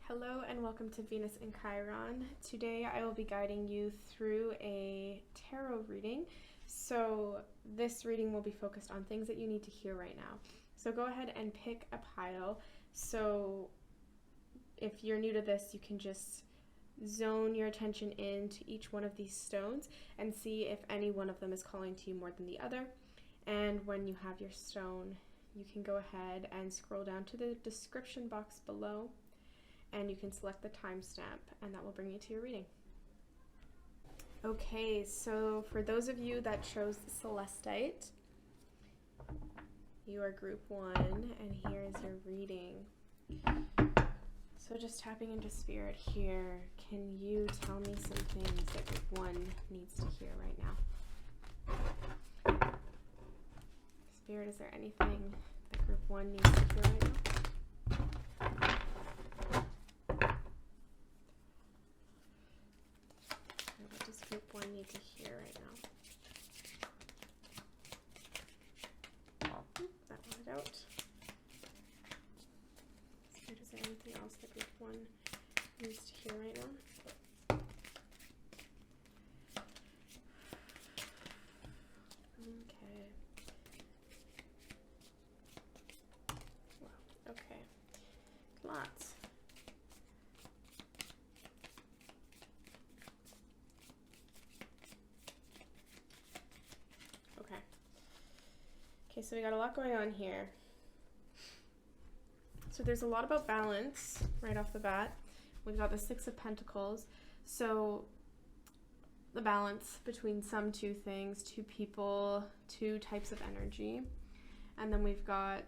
Hello and welcome to Venus in Chiron. Today I will be guiding you through a tarot reading. So this reading will be focused on things that you need to hear right now. So go ahead and pick a pile. So if you're new to this, you can just zone your attention into each one of these stones and see if any one of them is calling to you more than the other. And when you have your stone, you can go ahead and scroll down to the description box below, and you can select the timestamp, and that will bring you to your reading. Okay, so for those of you that chose the Celestite, you are group 1, and here is your reading. So just tapping into spirit here, can you tell me some things that group 1 needs to hear right now? Spirit, is there anything that group 1 needs to hear right now? Group 1 need to hear right now. That one out. Spirit, is there anything else that group 1 needs to hear right now? Okay. Wow, okay. Lots. Okay, so we got a lot going on here. So there's a lot about balance right off the bat. We've got the 6 of Pentacles. So the balance between some two things, two people, two types of energy. And then we've got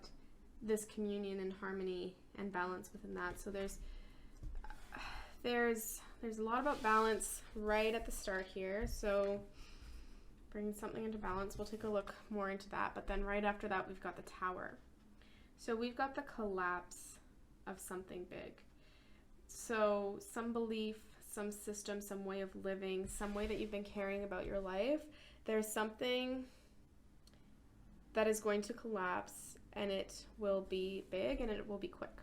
this communion and harmony and balance within that. So there's a lot about balance right at the start here. So bringing something into balance, we'll take a look more into that. But then right after that, we've got the Tower. So we've got the collapse of something big. So some belief, some system, some way of living, some way that you've been caring about your life. There's something that is going to collapse, and it will be big and it will be quick.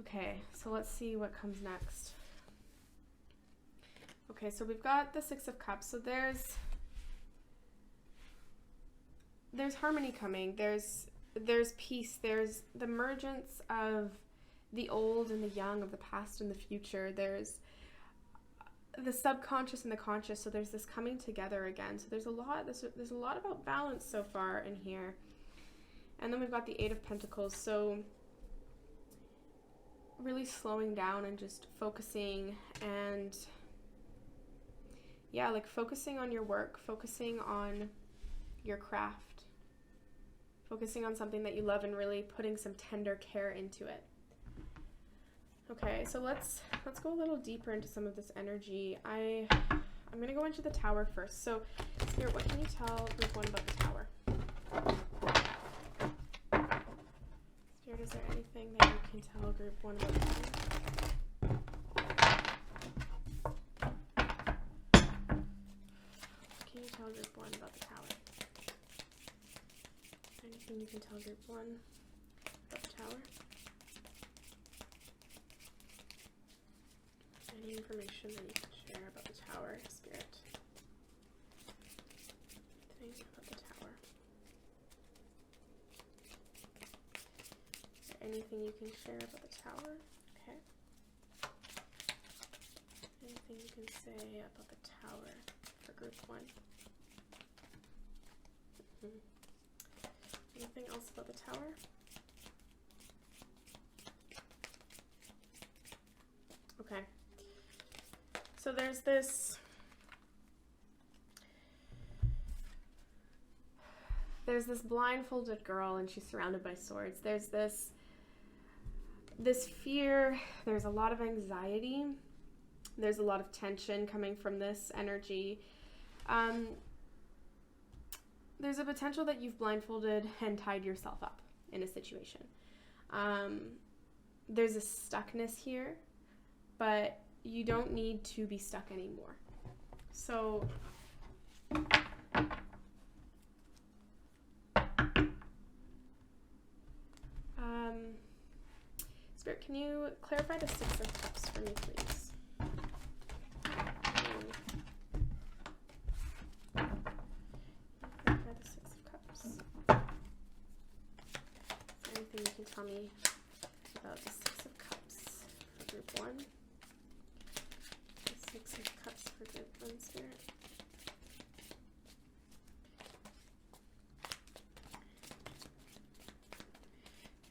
Okay, so let's see what comes next. Okay, so we've got the 6 of Cups. So there's harmony coming. There's peace. There's the mergence of the old and the young, of the past and the future. There's the subconscious and the conscious. So there's this coming together again. So there's a lot about balance so far in here. And then we've got the 8 of Pentacles. So really slowing down and just focusing and yeah, like focusing on your work, focusing on your craft, focusing on something that you love and really putting some tender care into it. Okay, so let's go a little deeper into some of this energy. I'm going to go into the Tower first. So, Spirit, what can you tell group 1 about the Tower? Spirit, is there anything that you can tell group 1 about the Tower? Tell group 1 about the Tower. Anything you can tell group 1 about the Tower? Any information that you can share about the Tower, Spirit? Anything about the Tower? Is there anything you can share about the Tower? Okay. Anything you can say about the Tower for group 1? Anything else about the Tower? Okay. So there's this blindfolded girl, and she's surrounded by swords. There's this fear, there's a lot of anxiety, there's a lot of tension coming from this energy. There's a potential that you've blindfolded and tied yourself up in a situation. There's a stuckness here, but you don't need to be stuck anymore. So Spirit, can you clarify the Six of Cups for me, please? Clarify the Six of Cups. Is there anything you can tell me about the Six of Cups for group 1? The Six of Cups for group 1, Spirit.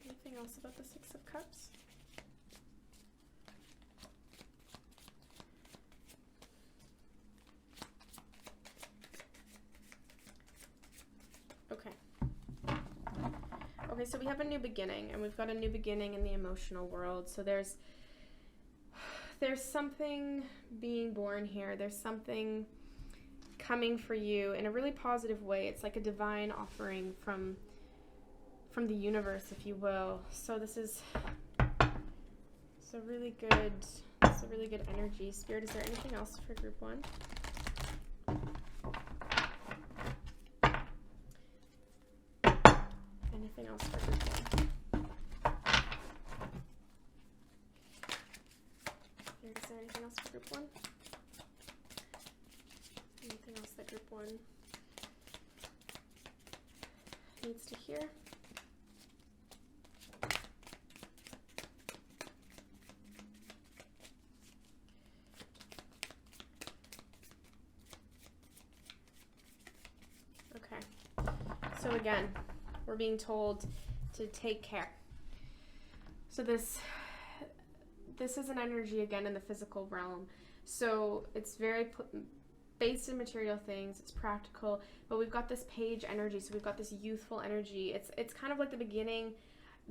Anything else about the Six of Cups? Okay. Okay, so we have a new beginning, and we've got a new beginning in the emotional world. So there's something being born here. There's something coming for you in a really positive way. It's like a divine offering from the universe, if you will. So this is a really good energy. Spirit, is there anything else for group 1? Anything else for group 1? Spirit, is there anything else for group 1? Anything else that group 1 needs to hear? So again, we're being told to take care. So this is an energy again in the physical realm. So it's very based in material things. It's practical, but we've got this page energy. So we've got this youthful energy. It's kind of like the beginning,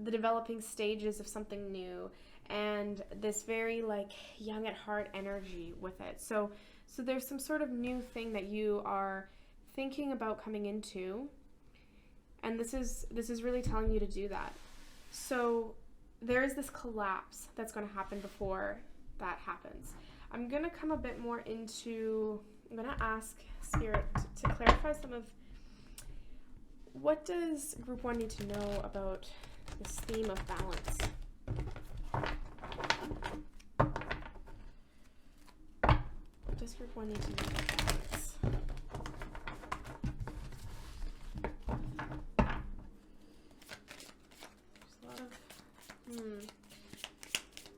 the developing stages of something new, and this very like young at heart energy with it. So there's some sort of new thing that you are thinking about coming into. And this is really telling you to do that. So there is this collapse that's going to happen before that happens. I'm going to come a bit more into, I'm going to ask Spirit to clarify some of, what does group 1 need to know about this theme of balance? What does group 1 need to know about balance?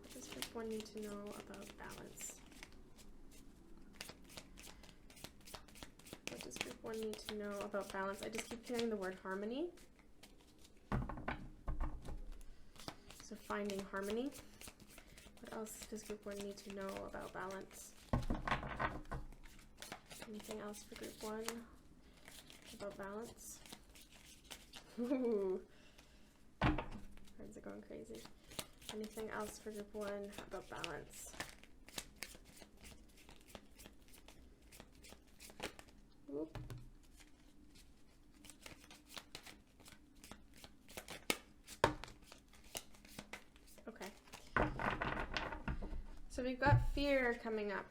What does group 1 need to know about balance? What does group 1 need to know about balance? I just keep hearing the word harmony. So finding harmony. What else does group 1 need to know about balance? Anything else for group 1 about balance? Ooh. Cards are going crazy. Anything else for group 1 about balance? Oop. Okay. So we've got fear coming up.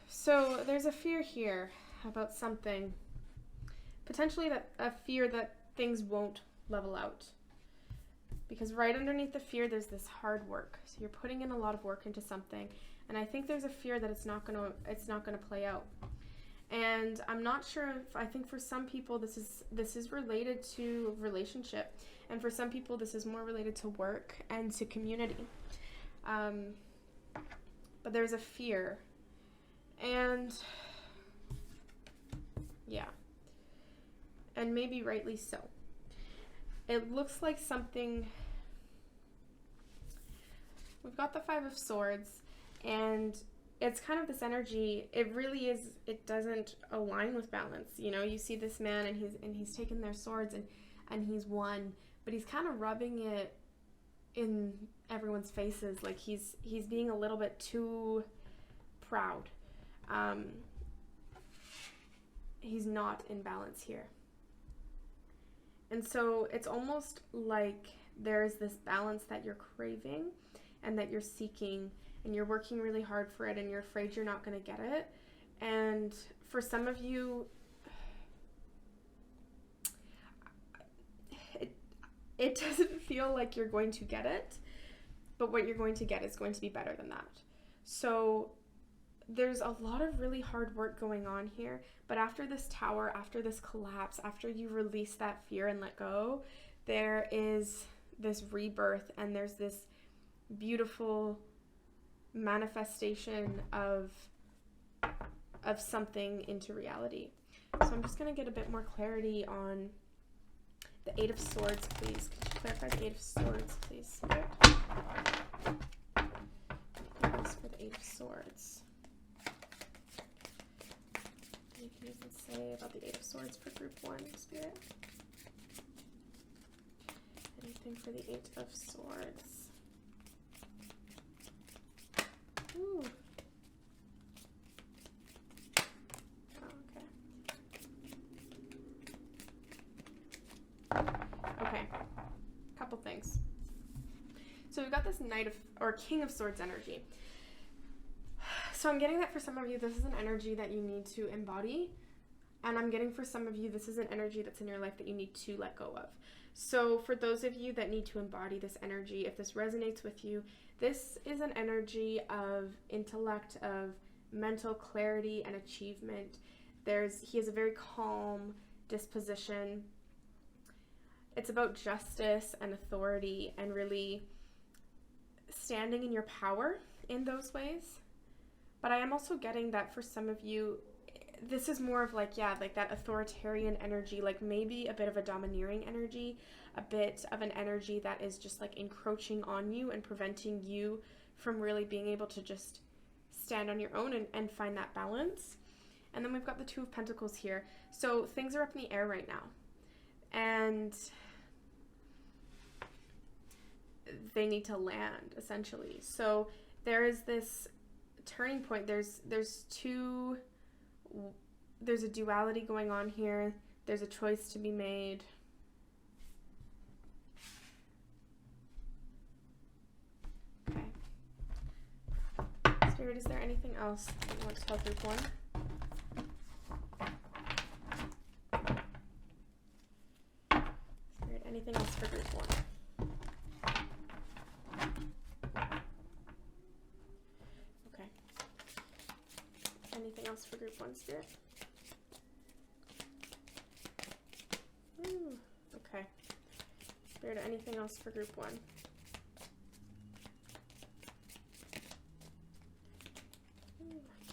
So there's a fear here about something. Potentially a fear that things won't level out, because right underneath the fear there's this hard work. So you're putting in a lot of work into something, and I think there's a fear that it's not gonna play out. And I'm not sure if, I think for some people this is related to relationship, and for some people this is more related to work and to community. But there's a fear, and yeah. And maybe rightly so. It looks like something, we've got the Five of Swords, and it's kind of this energy, it really is, it doesn't align with balance. You know, you see this man and he's taken their swords and he's won, but he's kind of rubbing it in everyone's faces, like he's being a little bit too proud. He's not in balance here. And so it's almost like there's this balance that you're craving and that you're seeking, and you're working really hard for it, and you're afraid you're not going to get it. And for some of it doesn't feel like you're going to get it, but what you're going to get is going to be better than that. So there's a lot of really hard work going on here, but after this tower, after this collapse, after you release that fear and let go, there is this rebirth, and there's this beautiful manifestation of something into reality. So I'm just going to get a bit more clarity on the Eight of Swords, please. Could you clarify the Eight of Swords, please, Spirit? Yes, for the Eight of Swords. What can you even say about the Eight of Swords for Group 1, Spirit? Anything for the Eight of Swords? Ooh. Okay, couple things. So we've got this King of Swords energy. So I'm getting that for some of you, this is an energy that you need to embody. And I'm getting for some of you, this is an energy that's in your life that you need to let go of. So for those of you that need to embody this energy, if this resonates with you, this is an energy of intellect, of mental clarity and achievement. He has a very calm disposition. It's about justice and authority and really standing in your power in those ways. But I am also getting that for some of you, this is more of like that authoritarian energy, like maybe a bit of a domineering energy, a bit of an energy that is just like encroaching on you and preventing you from really being able to just stand on your own and find that balance. And then we've got the Two of Pentacles here. So things are up in the air right now. And they need to land, essentially. So there is this turning point. There's a duality going on here. There's a choice to be made. Okay. Spirit, is there anything else that you want to tell Group 1? Spirit, anything else for Group 1? Okay. Anything else for Group 1, Spirit? Ooh, okay. Spirit, anything else for Group 1?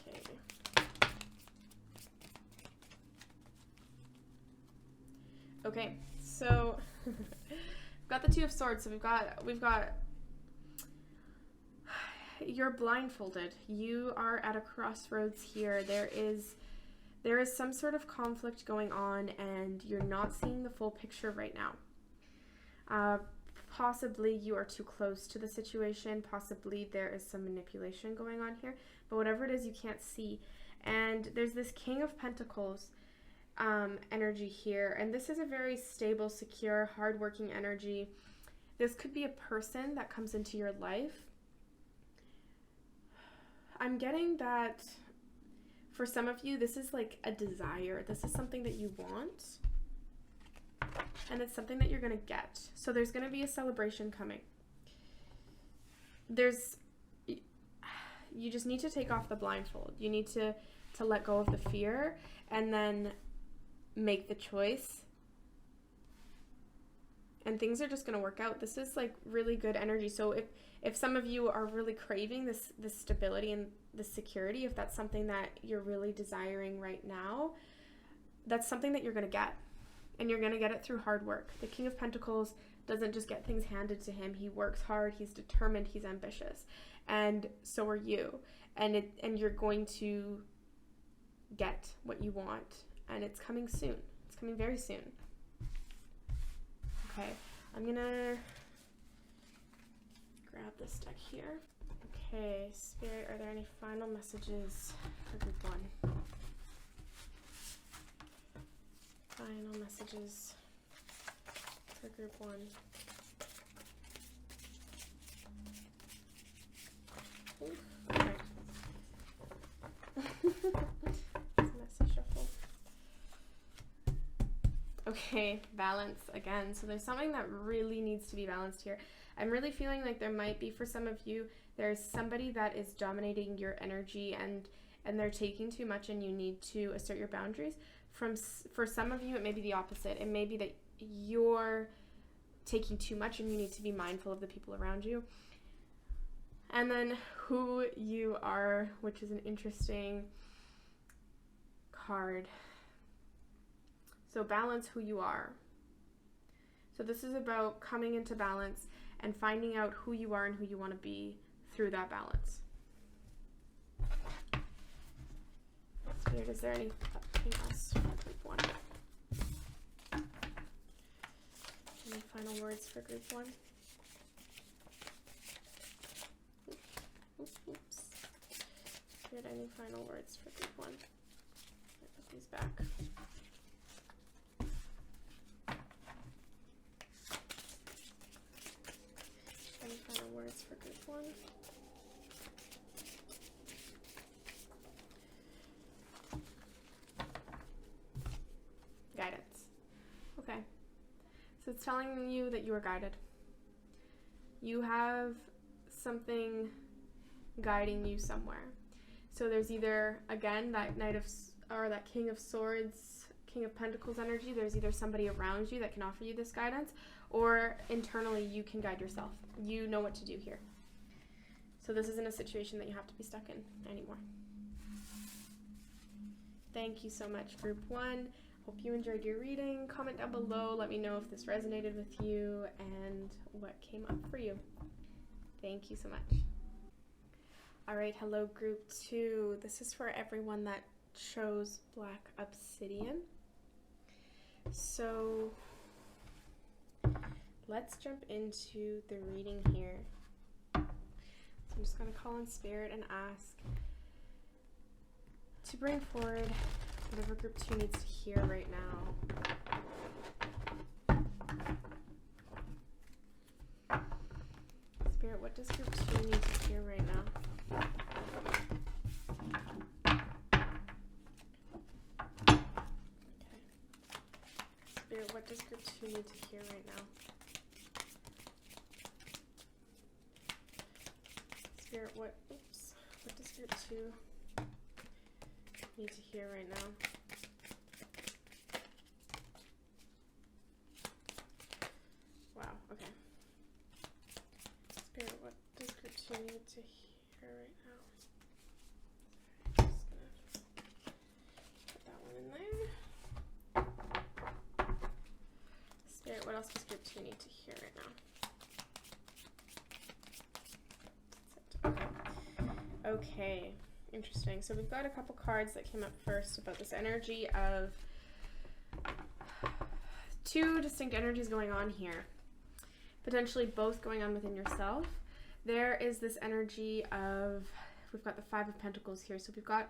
Okay. Okay, so we've got the Two of Swords. So we've got you're blindfolded. You are at a crossroads here. There is some sort of conflict going on, and you're not seeing the full picture right now. Possibly you are too close to the situation. Possibly there is some manipulation going on here. But whatever it is, you can't see. And there's this King of Pentacles energy here. And this is a very stable, secure, hardworking energy. This could be a person that comes into your life. I'm getting that for some of you, this is like a desire. This is something that you want. And it's something that you're going to get. So there's going to be a celebration coming. You just need to take off the blindfold. You need to let go of the fear and then make the choice. And things are just going to work out. This is like really good energy. So if some of you are really craving this stability and this security, if that's something that you're really desiring right now, that's something that you're going to get. And you're going to get it through hard work. The King of Pentacles doesn't just get things handed to him. He works hard, he's determined, he's ambitious. And so are you. And you're going to get what you want. And it's coming soon. It's coming very soon. Okay, I'm going to grab this deck here. Okay, Spirit, are there any final messages for Group 1? Final messages for Group 1. Ooh, okay. Message shuffle. Okay. Okay, balance again. So there's something that really needs to be balanced here. I'm really feeling like there might be, for some of you, there's somebody that is dominating your energy and they're taking too much and you need to assert your boundaries. For some of you, it may be the opposite. It may be that you're taking too much and you need to be mindful of the people around you. And then who you are, which is an interesting card. So balance who you are. So this is about coming into balance and finding out who you are and who you want to be through that balance. Spirit, is there anything else for group 1? Any final words for group 1? Oops. Spirit, any final words for group 1? I'll put these back. Any final words for group 1? Guidance. Okay. So it's telling you that you are guided. You have something guiding you somewhere. So there's either, again, that that King of Swords, King of Pentacles energy. There's either somebody around you that can offer you this guidance, or internally you can guide yourself. You know what to do here. So this isn't a situation that you have to be stuck in anymore. Thank you so much, group 1. Hope you enjoyed your reading. Comment down below. Let me know if this resonated with you and what came up for you. Thank you so much. All right, hello, group 2. This is for everyone that chose Black Obsidian. So let's jump into the reading here. So I'm just going to call on Spirit and ask to bring forward whatever group 2 needs to hear right now. Spirit, what does group 2 need to hear right now? Okay. Spirit, what does group 2 need to hear right now? Spirit, what does group 2 need to hear right now? Wow, okay. Spirit, what does group 2 need to hear right now? Sorry, I'm just gonna put that one in there. Spirit, what else does group 2 need to hear right now? Okay, interesting. So we've got a couple cards that came up first about this energy of 2 distinct energies going on here. Potentially both going on within yourself. There is this energy of, we've got the 5 of Pentacles here. So we've got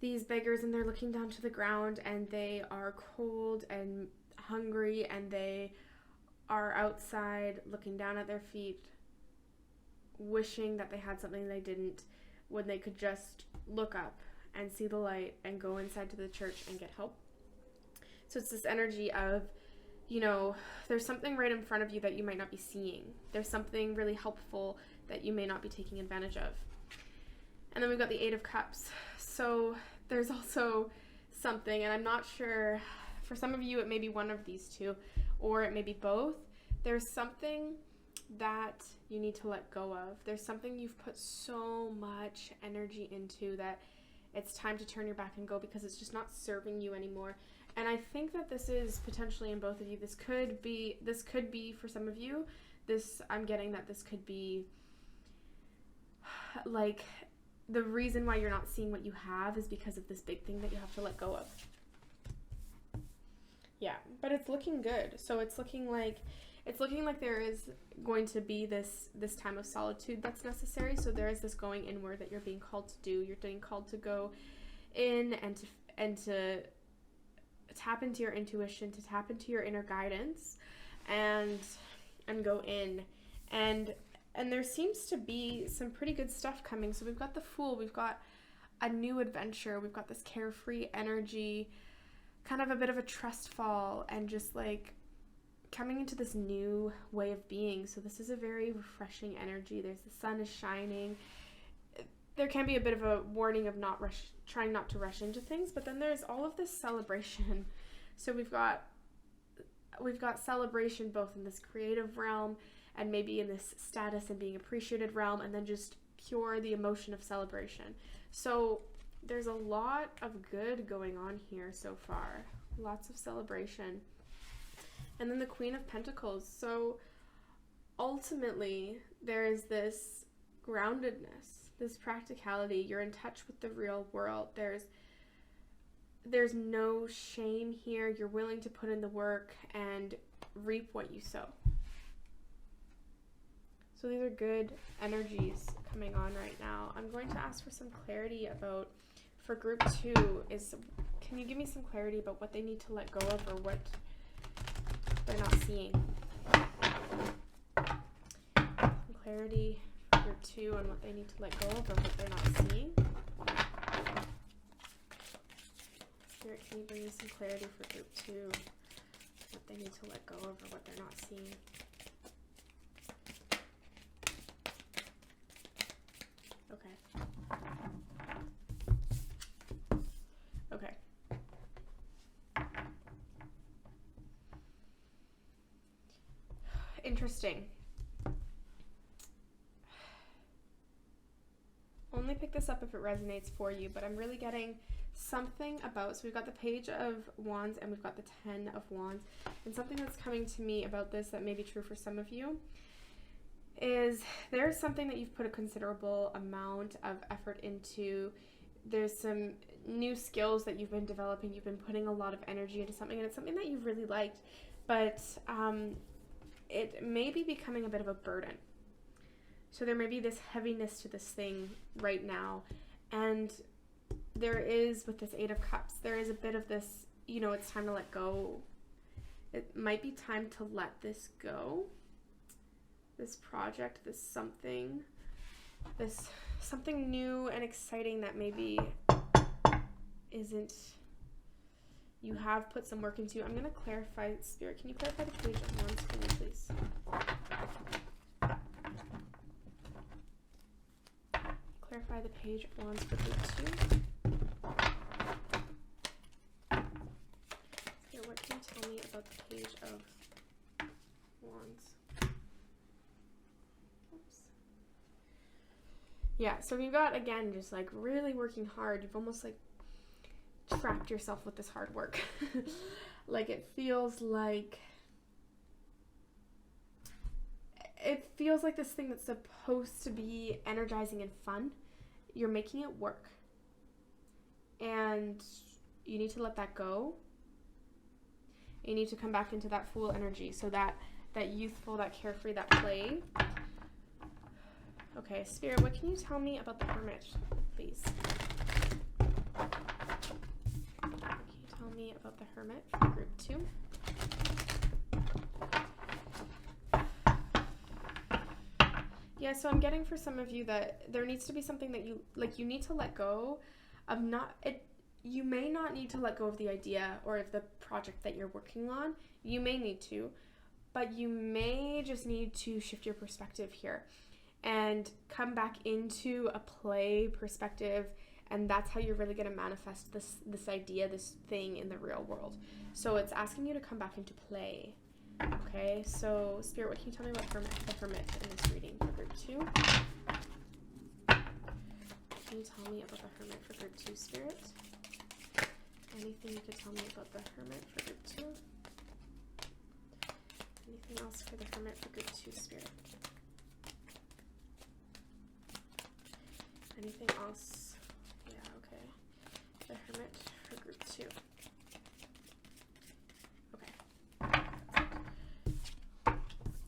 these beggars and they're looking down to the ground and they are cold and hungry and they are outside looking down at their feet, wishing that they had something they didn't, when they could just look up and see the light and go inside to the church and get help. So it's this energy of, you know, there's something right in front of you that you might not be seeing. There's something really helpful that you may not be taking advantage of. And then we've got the 8 of Cups. So there's also something, and I'm not sure, for some of you it may be one of these two, or it may be both. There's something that you need to let go of. There's something you've put so much energy into that it's time to turn your back and go because it's just not serving you anymore. And I think that this is potentially in both of you. This could be for some of you. I'm getting that this could be like the reason why you're not seeing what you have is because of this big thing that you have to let go of. Yeah, but it's looking good. So it's looking like there is going to be this time of solitude that's necessary. So there is this going inward that you're being called to do. You're being called to go in and to tap into your intuition, to tap into your inner guidance, and go in. And there seems to be some pretty good stuff coming. So we've got the Fool, we've got a new adventure, we've got this carefree energy kind of a bit of a trust fall and just like coming into this new way of being. So this is a very refreshing energy. There's the sun is shining. There can be a bit of a warning of trying not to rush into things, but then there's all of this celebration. So we've got celebration both in this creative realm and maybe in this status and being appreciated realm, and then just pure the emotion of celebration. So there's a lot of good going on here so far. Lots of celebration. And then the Queen of Pentacles. So ultimately, there is this groundedness, this practicality. You're in touch with the real world. There's no shame here. You're willing to put in the work and reap what you sow. So these are good energies coming on right now. I'm going to ask for some clarity about, for group 2, can you give me some clarity about what they need to let go of or what they're not seeing? Some clarity for group 2 on what they need to let go of or what they're not seeing. Spirit, can you bring me some clarity for group 2? What they need to let go of or what they're not seeing? Okay. Interesting. Only pick this up if it resonates for you, but I'm really getting something about, so we've got the Page of Wands and we've got the 10 of Wands, and something that's coming to me about this that may be true for some of you is there's something that you've put a considerable amount of effort into. There's some new skills that you've been developing. You've been putting a lot of energy into something, and it's something that you've really liked, but it may be becoming a bit of a burden. So there may be this heaviness to this thing right now, and there is, with this 8 of Cups, there is a bit of this, it's time to let go. It might be time to let this go. This project, this something new and exciting that maybe isn't, you have put some work into. I'm going to clarify, Spirit, can you clarify the Page of Wands for me, please? Clarify the Page of Wands for group 2. Spirit, what can you tell me about the Page of Wands? Yeah, so we've got, again, just like really working hard. You've almost like trapped yourself with this hard work. Like it feels like this thing that's supposed to be energizing and fun. You're making it work. And you need to let that go. You need to come back into that Fool energy. So that youthful, that carefree, that play. Okay, Spirit, what can you tell me about the Hermit, please? What can you tell me about the Hermit for group 2? Yeah, so I'm getting for some of you that there needs to be something that you need to let go of. You may not need to let go of the idea or of the project that you're working on. You may need to, but you may just need to shift your perspective here and come back into a play perspective, and that's how you're really going to manifest this idea, this thing in the real world. So it's asking you to come back into play. Okay, so Spirit, what can you tell me about the Hermit in this reading for group 2? What can you tell me about the Hermit for group 2, Spirit? Anything you could tell me about the Hermit for group 2? Anything else for the Hermit for group 2, Spirit? Anything else? Yeah, okay. The Hermit for group 2.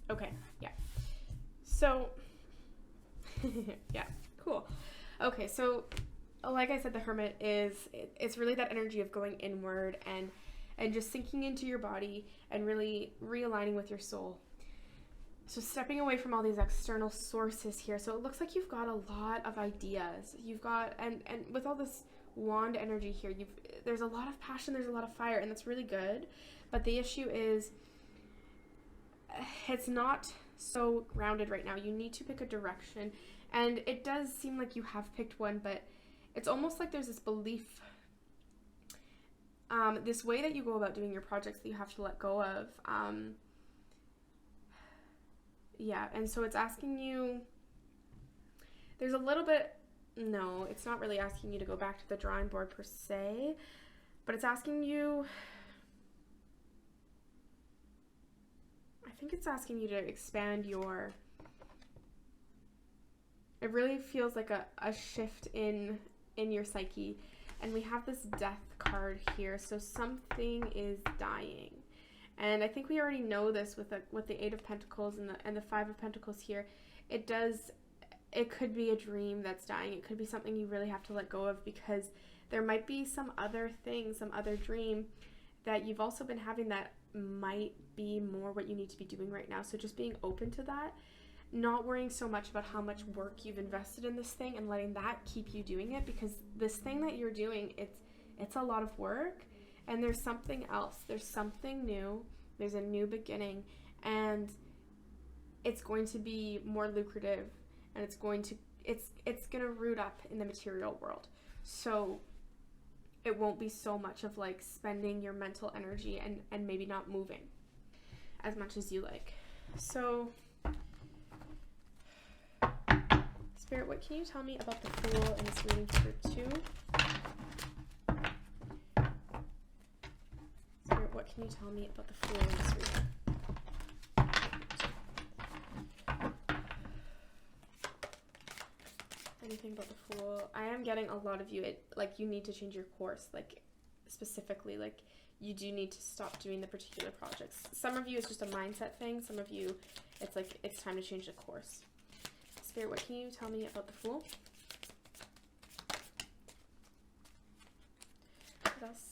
Okay, yeah. So, yeah, cool. Okay, so like I said, the Hermit it's really that energy of going inward and just sinking into your body and really realigning with your soul. So stepping away from all these external sources here. So it looks like you've got a lot of ideas. You've got, and with all this wand energy here. There's a lot of passion, there's a lot of fire, and that's really good. But the issue is it's not so grounded right now. You need to pick a direction, and it does seem like you have picked one, but it's almost like there's this belief, this way that you go about doing your projects that you have to let go of. Yeah, and so it's asking you, there's a little bit, no, it's not really asking you to go back to the drawing board per se, but it's asking you, I think it's asking you to expand your, it really feels like a shift in your psyche. And we have this death card here, so something is dying. And I think we already know this with the Eight of Pentacles and the Five of Pentacles here. It could be a dream that's dying. It could be something you really have to let go of, because there might be some other thing, some other dream that you've also been having that might be more what you need to be doing right now. So just being open to that, not worrying so much about how much work you've invested in this thing and letting that keep you doing it, because this thing that you're doing, it's a lot of work, and there's something else. There's something new. There's a new beginning, and it's going to be more lucrative, and it's going to root up in the material world. So it won't be so much of like spending your mental energy and maybe not moving as much as you like. So Spirit, what can you tell me about the Fool in this reading for 2? Spirit, what can you tell me about the Fool in this reading? Anything about the Fool? I am getting a lot of you, like you need to change your course, like specifically, like you do need to stop doing the particular projects. Some of you it's just a mindset thing. Some of you it's like it's time to change the course. Spirit, what can you tell me about the Fool? What else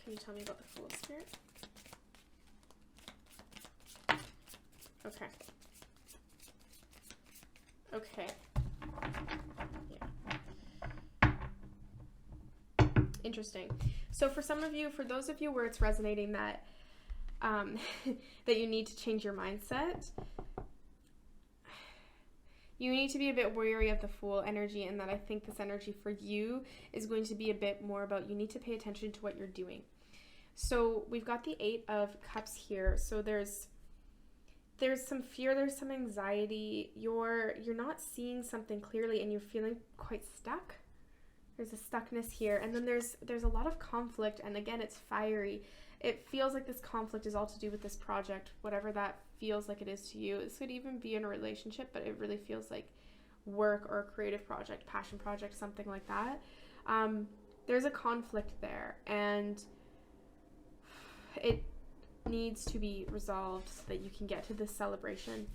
can you tell me about the Fool, Spirit? Okay. Okay. Yeah. Interesting. So for some of you, for those of you where it's resonating that that you need to change your mindset, you need to be a bit wary of the Fool energy, and that I think this energy for you is going to be a bit more about you need to pay attention to what you're doing. So we've got the Eight of Cups here. So there's some fear, there's some anxiety. You're not seeing something clearly, and you're feeling quite stuck. There's a stuckness here, and then there's a lot of conflict, and again, it's fiery. It feels like this conflict is all to do with this project, whatever that feels like it is to you. This could even be in a relationship, but it really feels like work or a creative project, passion project, something like that. There's a conflict there, and it needs to be resolved so that you can get to this celebration.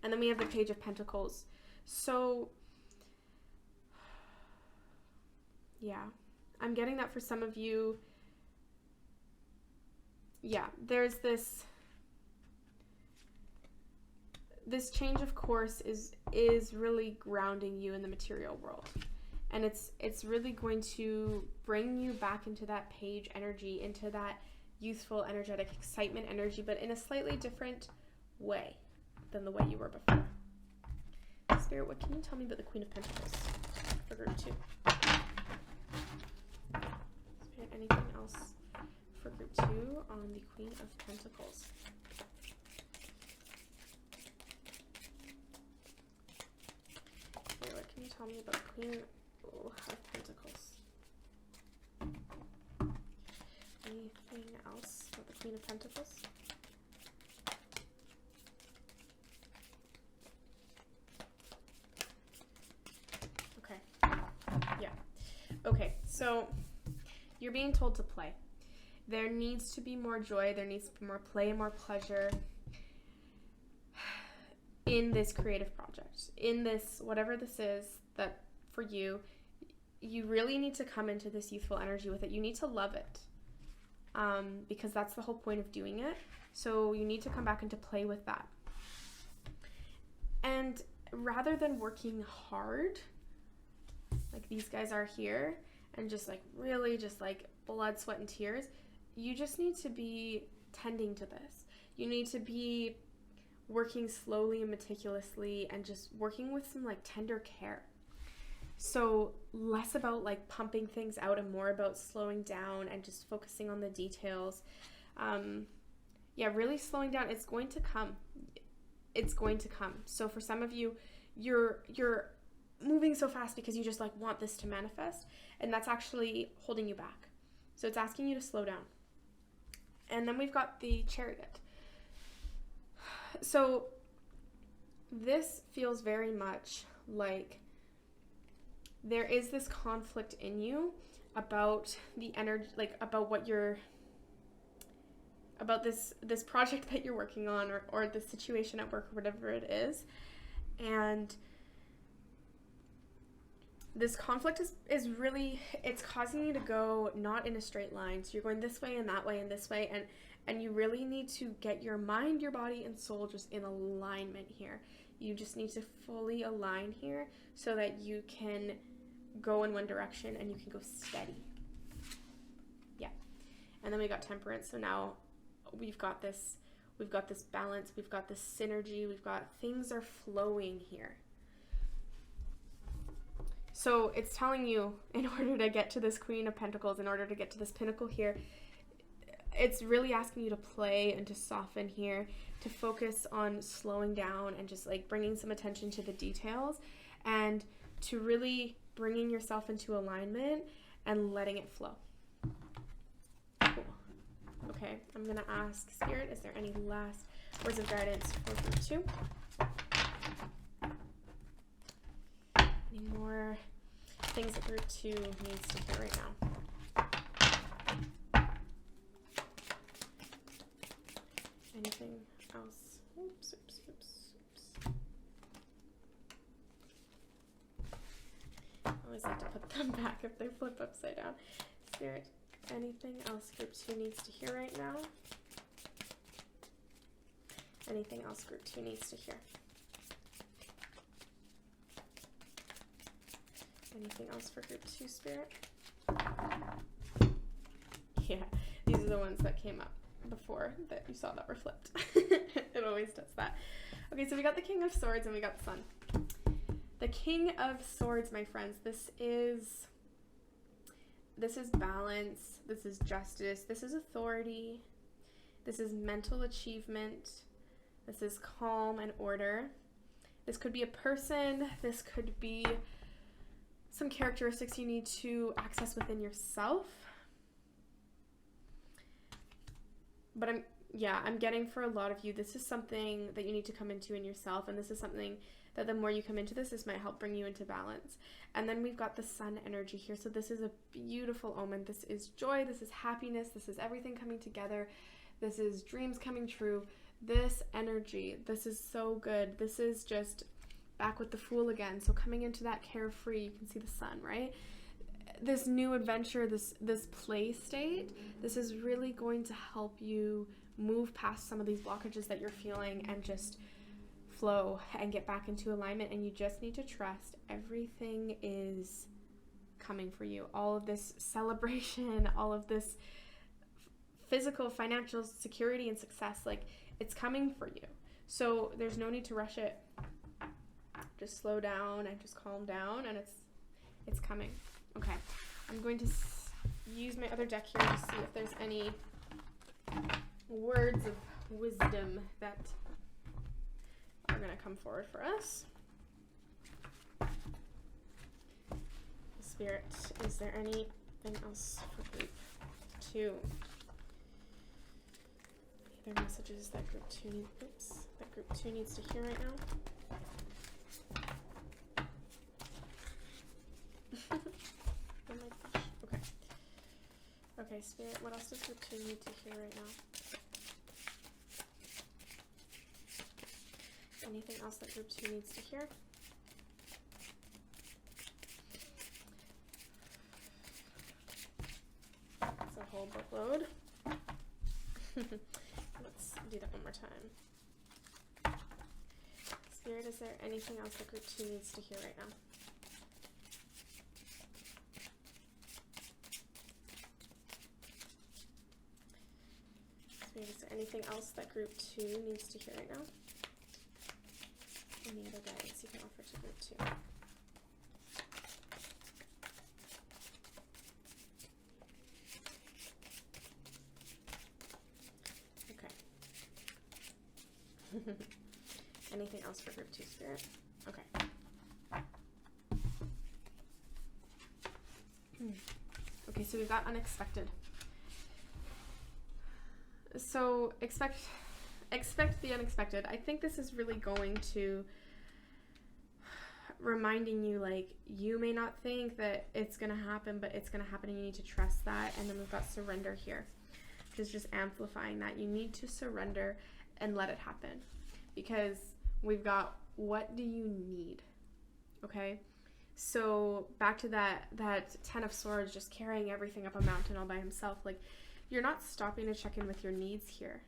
And then we have the Page of Pentacles. So yeah, I'm getting that for some of you. Yeah, there's this change of course is really grounding you in the material world. And it's really going to bring you back into that page energy, into that youthful, energetic, excitement energy, but in a slightly different way than the way you were before. Spirit, what can you tell me about the Queen of Pentacles for group 2? Spirit, anything else for group 2 on the Queen of Pentacles? Spirit, what can you tell me about the Queen of Pentacles? Anything else about the Queen of Pentacles? Okay. Yeah. Okay, so you're being told to play. There needs to be more joy, there needs to be more play, more pleasure in this creative project. In this, whatever this is that for you, you really need to come into this youthful energy with it. You need to love it. Because that's the whole point of doing it. So you need to come back into play with that. And rather than working hard, like these guys are here, and just like really just like blood, sweat, and tears. You just need to be tending to this. You need to be working slowly and meticulously and just working with some like tender care. So less about like pumping things out and more about slowing down and just focusing on the details. Yeah, really slowing down. It's going to come. It's going to come. So for some of you, you're moving so fast because you just like want this to manifest, and that's actually holding you back. So it's asking you to slow down. And then we've got the Chariot. So this feels very much like there is this conflict in you about the energy, like about what you're, about this project that you're working on, or the situation at work, or whatever it is. And this conflict is really, it's causing you to go not in a straight line. So you're going this way and that way and this way, and you really need to get your mind, your body, and soul just in alignment here. You just need to fully align here so that you can go in one direction and you can go steady. Yeah. And then we got Temperance. So now we've got this balance, we've got this synergy, we've got things are flowing here. So it's telling you, in order to get to this Queen of Pentacles, in order to get to this pinnacle here, it's really asking you to play and to soften here, to focus on slowing down and just like bringing some attention to the details, and to really bringing yourself into alignment and letting it flow. Cool. Okay, I'm gonna ask Spirit, is there any last words of guidance for group 2? Any more things that group 2 needs to hear right now? Anything else? Oops. I always like to put them back if they flip upside down. Spirit, anything else group 2 needs to hear right now? Anything else group 2 needs to hear? Anything else for group 2, Spirit? Yeah, these are the ones that came up before that you saw that were flipped. It always does that. Okay, so we got the King of Swords and we got the Sun. The King of Swords, my friends, this is balance, this is justice, this is authority, this is mental achievement, this is calm and order. This could be a person, this could be some characteristics you need to access within yourself. But I'm getting for a lot of you, this is something that you need to come into in yourself, and this is something that the more you come into this might help bring you into balance. And then we've got the Sun energy here, so this is a beautiful omen. This is joy, this is happiness, this is everything coming together, this is dreams coming true. This energy, this is so good. This is just back with the Fool again, so coming into that carefree, you can see the Sun, right? This new adventure, this play state, this is really going to help you move past some of these blockages that you're feeling and just flow and get back into alignment. And you just need to trust everything is coming for you. All of this celebration, all of this physical, financial security and success, like it's coming for you. So there's no need to rush it. Just slow down and just calm down, and it's coming. Okay, I'm going to use my other deck here to see if there's any words of wisdom that are going to come forward for us. Spirit, is there anything else for group 2? Any other messages that group 2 needs to hear right now? Oh my gosh. Okay, Spirit, what else does group 2 need to hear right now? Anything else that group 2 needs to hear? It's a whole bookload. Let's do that one more time. Spirit, is there anything else that group 2 needs to hear right now? else that group 2 needs to hear right now? Any other guidance you can offer to group 2? Okay. Anything else for group 2, Spirit? Okay. Okay, so we've got unexpected. So expect the unexpected. I think this is really going to reminding you, like, you may not think that it's going to happen, but it's going to happen and you need to trust that. And then we've got surrender here, which is just amplifying that. You need to surrender and let it happen, because we've got, what do you need? Okay? So back to that 10 of Swords, just carrying everything up a mountain all by himself. Like, you're not stopping to check in with your needs here,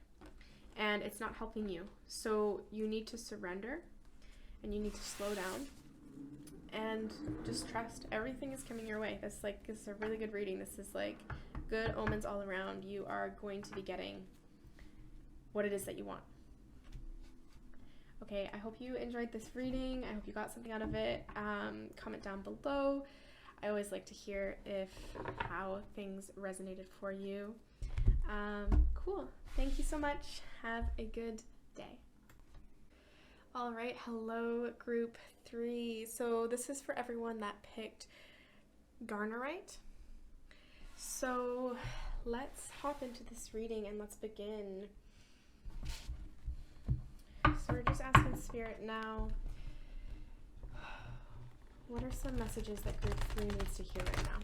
and it's not helping you. So you need to surrender, and you need to slow down, and just trust. Everything is coming your way. This is a really good reading. This is like good omens all around. You are going to be getting what it is that you want. Okay, I hope you enjoyed this reading. I hope you got something out of it. Comment down below. I always like to hear how things resonated for you. Cool. Thank you so much. Have a good day. All right, hello group 3. So this is for everyone that picked Garnierite. So let's hop into this reading and let's begin. So we're just asking Spirit now, what are some messages that group 3 needs to hear right now?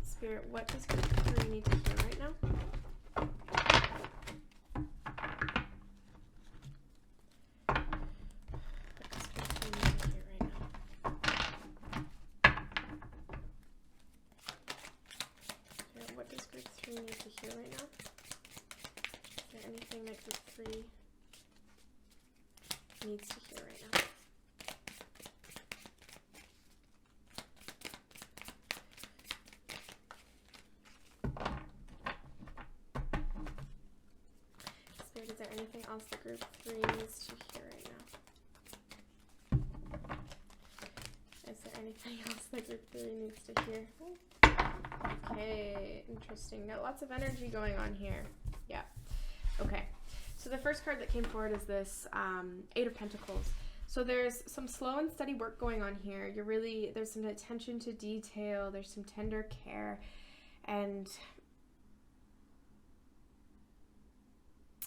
Spirit, what does group 3 need to hear right now? What does group 3 need to hear right now? Is there anything that group 3 needs to hear right now? Spirit, is there anything else that group 3 needs to hear right now? Is there anything else that group 3 needs to hear? Okay, interesting. Got lots of energy going on here. Yeah. Okay. So the first card that came forward is this 8 of Pentacles. So there's some slow and steady work going on here. There's some attention to detail. There's some tender care. And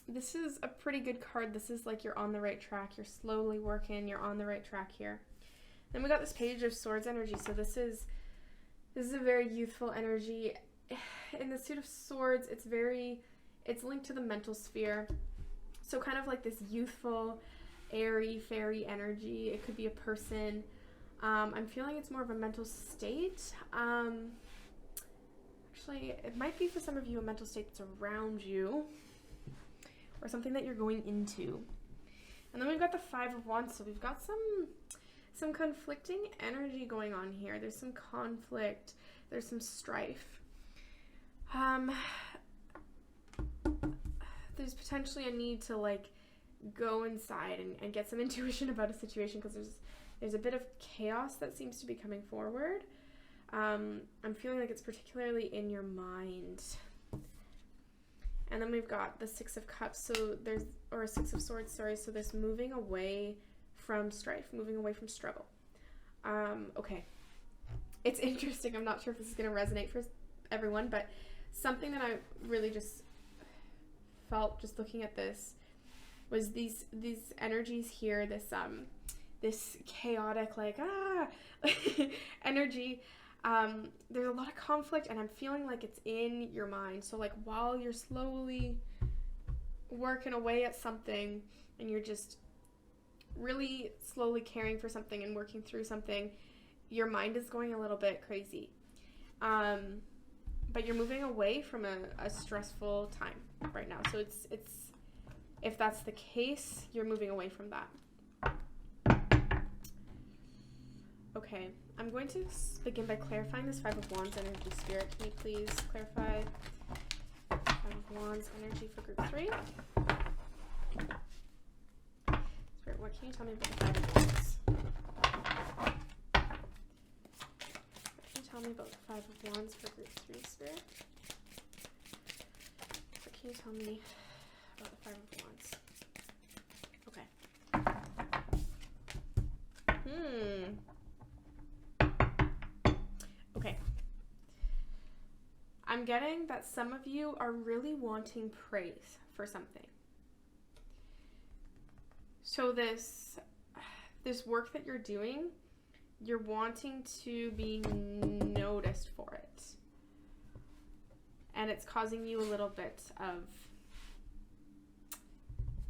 this is a pretty good card. This is like you're on the right track. You're slowly working. You're on the right track here. Then we got this Page of Swords energy. So this is a very youthful energy. In the Suit of Swords, it's linked to the mental sphere. So kind of like this youthful, airy, fairy energy. It could be a person. I'm feeling it's more of a mental state. Actually, it might be for some of you a mental state that's around you, or something that you're going into. And then we've got the 5 of Wands. So we've got some conflicting energy going on here. There's some conflict. There's some strife. There's potentially a need to like go inside and get some intuition about a situation, because there's a bit of chaos that seems to be coming forward. I'm feeling like it's particularly in your mind. And then we've got the 6 of Cups. Or 6 of Swords, sorry. So this moving away from strife, moving away from struggle. Okay. It's interesting. I'm not sure if this is going to resonate for everyone, but something that I really just felt just looking at this was these energies here, this chaotic, like, energy. There's a lot of conflict, and I'm feeling like it's in your mind. So like while you're slowly working away at something, and you're just really slowly caring for something and working through something, your mind is going a little bit crazy. But you're moving away from a stressful time right now. So it's if that's the case, you're moving away from that. Okay, I'm going to begin by clarifying this Five of Wands energy. Spirit, can you please clarify Five of Wands energy for group 3? Spirit, what can you tell me about the Five of Wands? What can you tell me about the Five of Wands for group 3, Spirit? What can you tell me about the Five of Wands? Okay. Okay. I'm getting that some of you are really wanting praise for something. So this work that you're doing, you're wanting to be noticed for it. And it's causing you a little bit of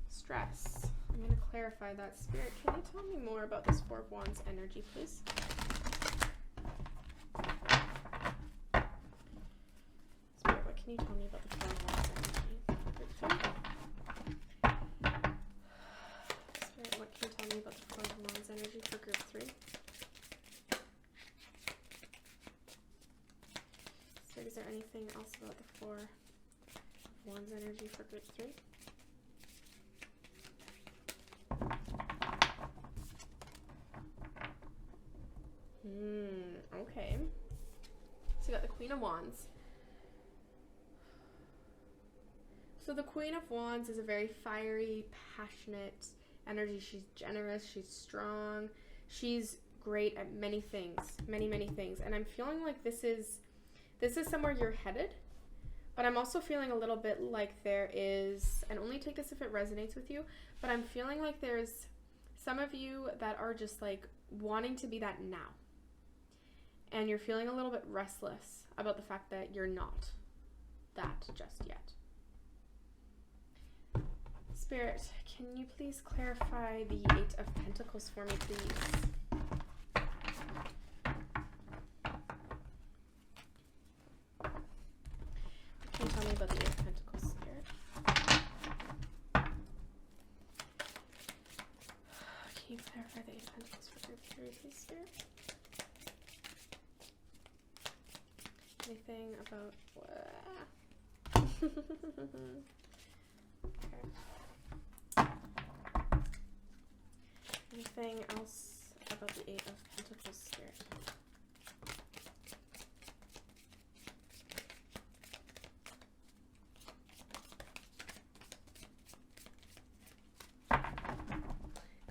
stress. I'm going to clarify that. Spirit, can you tell me more about this Four of Wands energy, please? Spirit, what can you tell me about the Four of Wands energy? Spirit, what can you tell me about the Four of Wands energy for group 3? Spirit, is there anything else about the Four of Wands energy for group 3? Okay. So you got the Queen of Wands. So the Queen of Wands is a very fiery, passionate energy. She's generous, she's strong, she's great at many things, many things. And I'm feeling like this is somewhere you're headed, but I'm also feeling a little bit like there is, and only take this if it resonates with you, but I'm feeling like there's some of you that are just like wanting to be that now. And you're feeling a little bit restless about the fact that you're not that just yet. Spirit, can you please clarify the Eight of Pentacles for me, please? Can you tell me about the Eight of Pentacles, Spirit? Can you clarify the Eight of Pentacles for group 3, please, Spirit? Anything about okay. Anything else about the Eight of Pentacles, Spirit?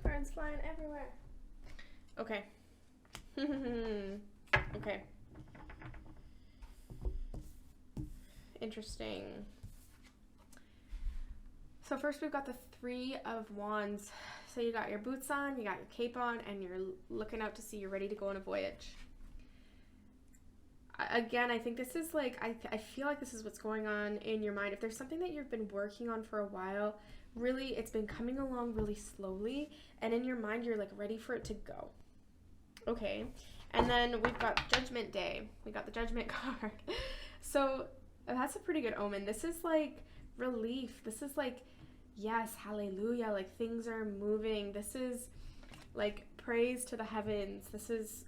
Cards flying everywhere. Okay. Okay. Interesting. So first we've got the Three of Wands. So you got your boots on, you got your cape on, and you're looking out to sea. You're ready to go on a voyage. Again, I think this is like, I feel like this is what's going on in your mind. If there's something that you've been working on for a while, really, it's been coming along really slowly, and in your mind, you're like ready for it to go. Okay. And then we've got Judgment Day. We got the Judgment card. So that's a pretty good omen. This is like relief. This is like, yes, hallelujah. Like things are moving. This is like praise to the heavens. This is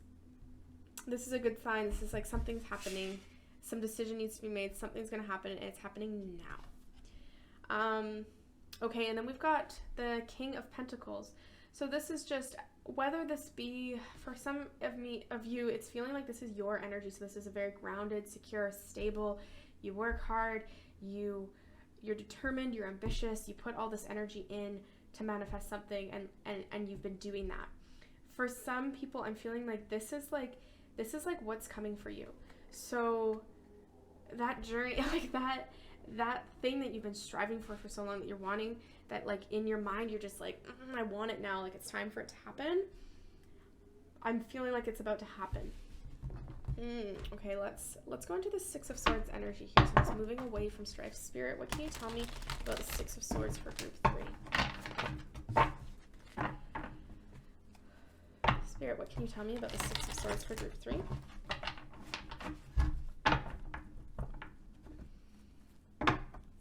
a good sign. This is like something's happening. Some decision needs to be made. Something's going to happen, and it's happening now. Okay, and then we've got the King of Pentacles. So this is just, whether this be, for some of you, it's feeling like this is your energy. So this is a very grounded, secure, stable. You work hard. You're determined. You're ambitious. You put all this energy in to manifest something, and you've been doing that. For some people, I'm feeling like this is like what's coming for you. So that journey, like that thing that you've been striving for so long, that you're wanting, that like in your mind you're just like, I want it now, like it's time for it to happen. I'm feeling like it's about to happen. Okay, let's go into the Six of Swords energy here. So it's moving away from strife. Spirit, what can you tell me about the Six of Swords for group 3? Spirit, what can you tell me about the Six of Swords for group 3?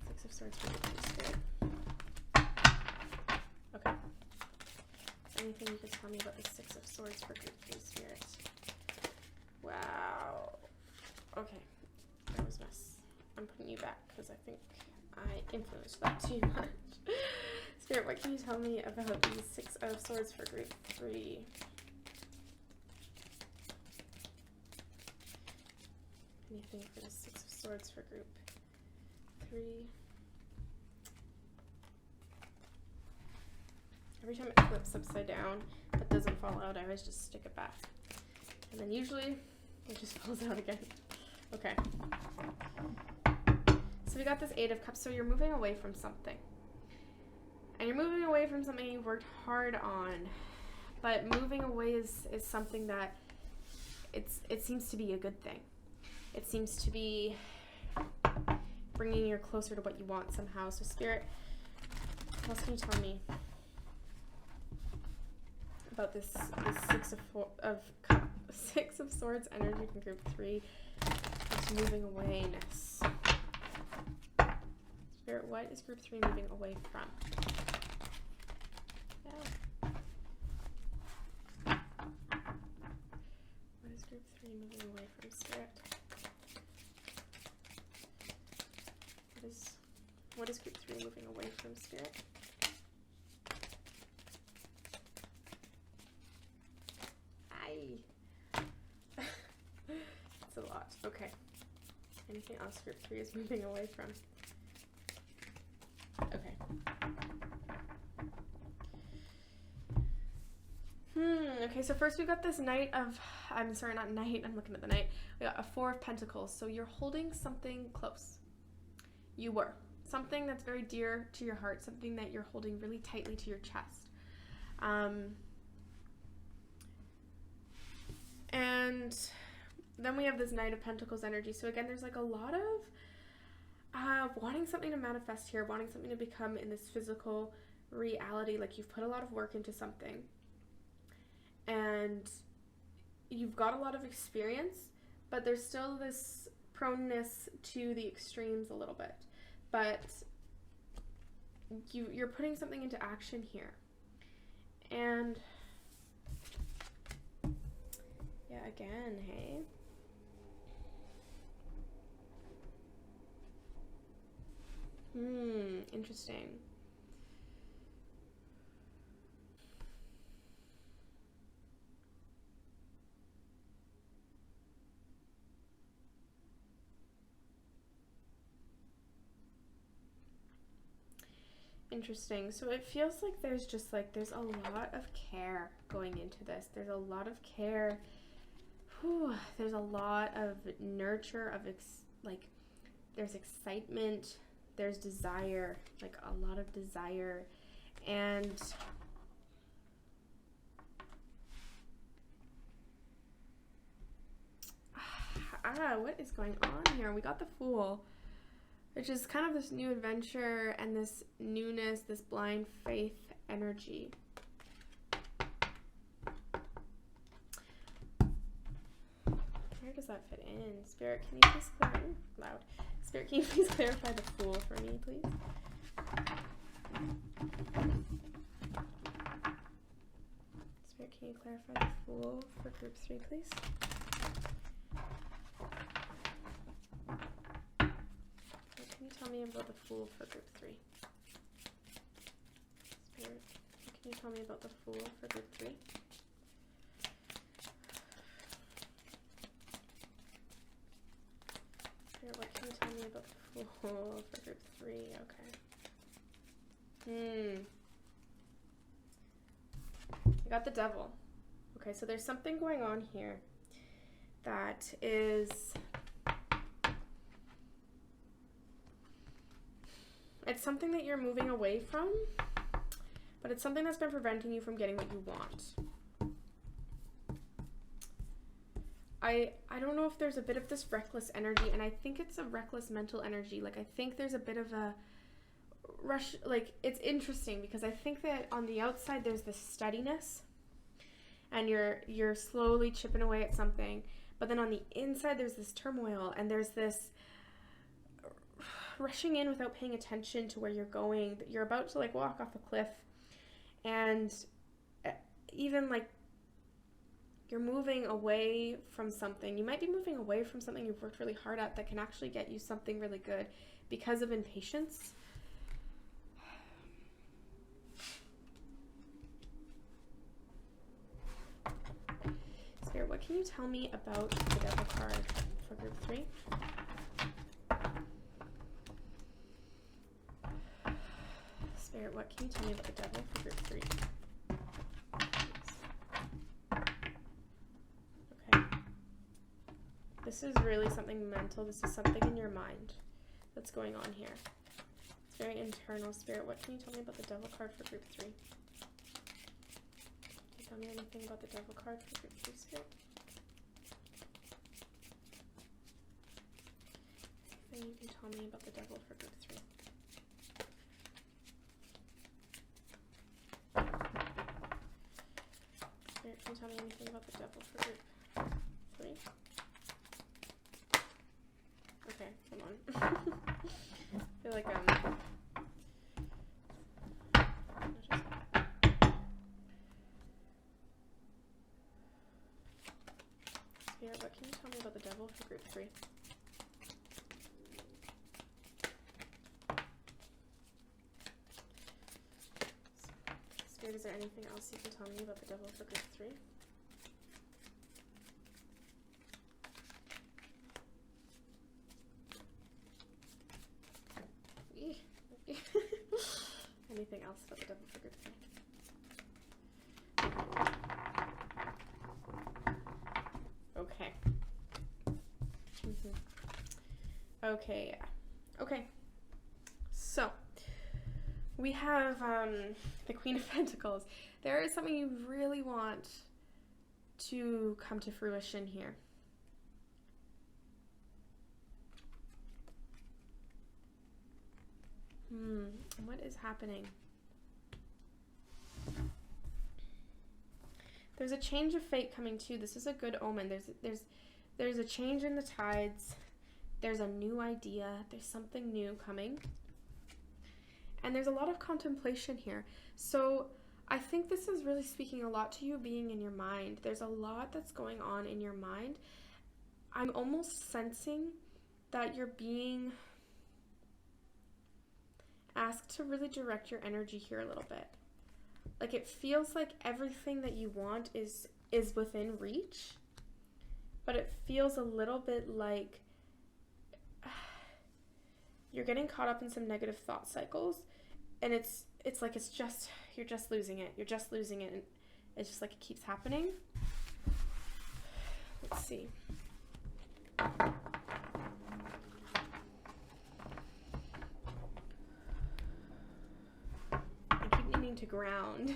Six of Swords for group 3, Spirit. Okay. anything you can tell me about the Six of Swords for group 3 spirit? Wow. Okay. That was a mess. I'm putting you back because I think I influenced that too much. Spirit, what can you tell me about the Six of Swords for group 3? Anything for the Six of Swords for group 3? Every time it flips upside down, but doesn't fall out, I always just stick it back. And then usually, it just falls out again. Okay. So we got this Eight of Cups, so you're moving away from something. And you're moving away from something you've worked hard on. But moving away is something that it seems to be a good thing. It seems to be bringing you closer to what you want somehow. So Spirit, what else can you tell me about this Six of Swords energy from group 3? It's moving awayness. Spirit, what is group 3 moving away from? Yeah. What is group 3 moving away from, Spirit? What is group 3 moving away from, Spirit? It's a lot. Okay. Anything else group 3 is moving away from? Okay. Okay, so first we got this Knight of, I'm sorry, not Knight, I'm looking at the Knight. We got a Four of Pentacles. So you're holding something close. You were. Something that's very dear to your heart, something that you're holding really tightly to your chest. And then we have this Knight of Pentacles energy. So again, there's like a lot of wanting something to manifest here, wanting something to become in this physical reality. Like you've put a lot of work into something. And you've got a lot of experience, but there's still this proneness to the extremes a little bit. But you're putting something into action here. And yeah, again, hey. Interesting. Interesting. So it feels like there's a lot of care going into this. There's a lot of care. There's a lot of nurture, there's excitement, there's desire, like a lot of desire. And what is going on here? We got the Fool, which is kind of this new adventure and this newness, this blind faith energy. Where does that fit in? Spirit, can you please Spirit, can you please clarify the Fool for me, please? Spirit, can you clarify the Fool for group 3, please? Can you tell me about the Fool for group 3? Spirit, can you tell me about the Fool for group 3? Spirit, what can you tell me about the Fool for group 3? Okay. You got the Devil. Okay, so there's something going on here that is... It's something that you're moving away from, but it's something that's been preventing you from getting what you want. I don't know if there's a bit of this reckless energy, and I think it's a reckless mental energy. Like, I think there's a bit of a rush. Like, it's interesting because I think that on the outside there's this steadiness, and you're slowly chipping away at something, but then on the inside there's this turmoil, and there's this rushing in without paying attention to where you're going, that you're about to like walk off a cliff, and even like you're moving away from something. You might be moving away from something you've worked really hard at that can actually get you something really good because of impatience. Spirit, what can you tell me about the Devil card for group 3? Spirit, what can you tell me about the Devil for group 3? Okay. This is really something mental. This is something in your mind that's going on here. It's very internal. Spirit, what can you tell me about the Devil card for group 3? Can you tell me anything about the Devil card for group 3, Spirit? Anything you can tell me about the Devil for group 3? Spirit, can you tell me anything about the Devil for group 3? Okay, hold on. I feel like Spirit, what can you tell me about the Devil for group 3? Spirit, is there anything else you can tell me about the Devil for group 3? Anything else about the Devil for group 3? Okay. Okay, yeah. Okay. So, we have the Queen of Pentacles. There is something you really want to come to fruition here. What is happening? There's a change of fate coming too. This is a good omen. There's a change in the tides. There's a new idea. There's something new coming. And there's a lot of contemplation here. So I think this is really speaking a lot to you being in your mind. There's a lot that's going on in your mind. I'm almost sensing that you're being asked to really direct your energy here a little bit. Like it feels like everything that you want is within reach, but it feels a little bit like you're getting caught up in some negative thought cycles, and it's like you're just losing it, and it's just like it keeps happening. Let's see. To ground,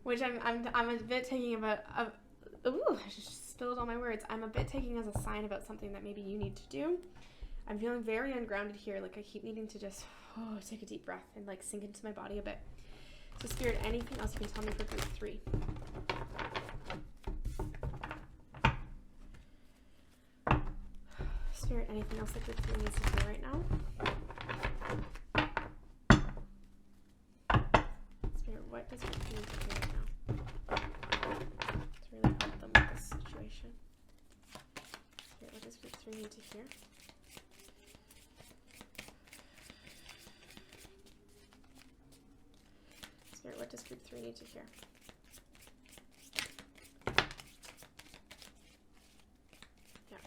which I'm a bit taking about. Ooh, I just spilled all my words. I'm a bit taking as a sign about something that maybe you need to do. I'm feeling very ungrounded here. Like I keep needing to just take a deep breath and like sink into my body a bit. So Spirit, anything else you can tell me for group 3? Spirit, anything else that group 3 needs to hear right now? What does group 3 need to hear right now? To really help them with this situation. Spirit, what does group 3 need to hear? Spirit, what does group 3 need to hear? Yeah.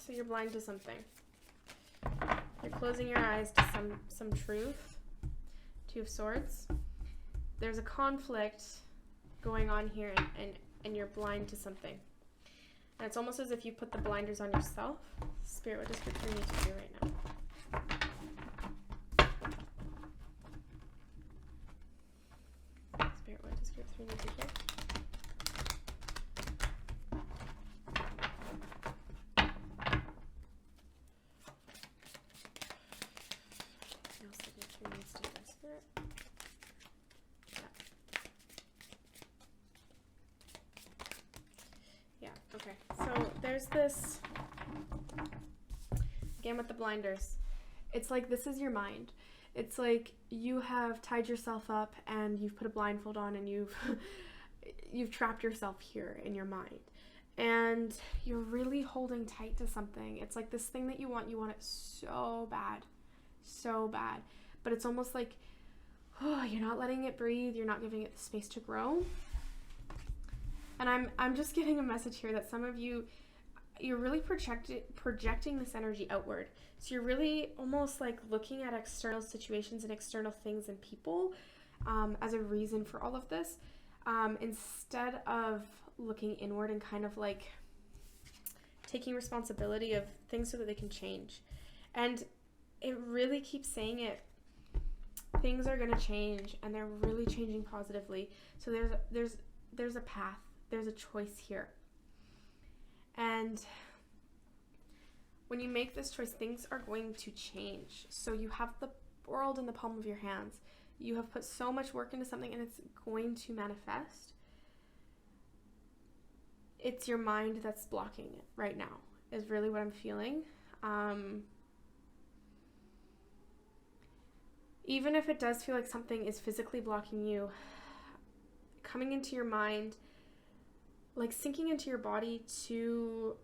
So you're blind to something. You're closing your eyes to some truth. 2 of Swords. There's a conflict going on here and you're blind to something. And it's almost as if you put the blinders on yourself. Spirit, what does group 3 need to do right now? Spirit, what does group 3 need to hear? Okay, so there's this, again with the blinders, it's like this is your mind, It's like you have tied yourself up and you've put a blindfold on and you've trapped yourself here in your mind. And you're really holding tight to something. It's like this thing that you want it so bad. So bad. But it's almost like, oh, you're not letting it breathe. You're not giving it the space to grow. And I'm just getting a message here that some of you, you're really projecting this energy outward. So you're really almost like looking at external situations and external things and people as a reason for all of this, instead of looking inward and kind of like taking responsibility of things so that they can change. And it really keeps saying it. Things are going to change, and they're really changing positively. So there's a path. There's a choice here. And when you make this choice, things are going to change. So you have the world in the palm of your hands. You have put so much work into something, and it's going to manifest. It's your mind that's blocking it right now, is really what I'm feeling. Even if it does feel like something is physically blocking you, coming into your mind, like sinking into your body to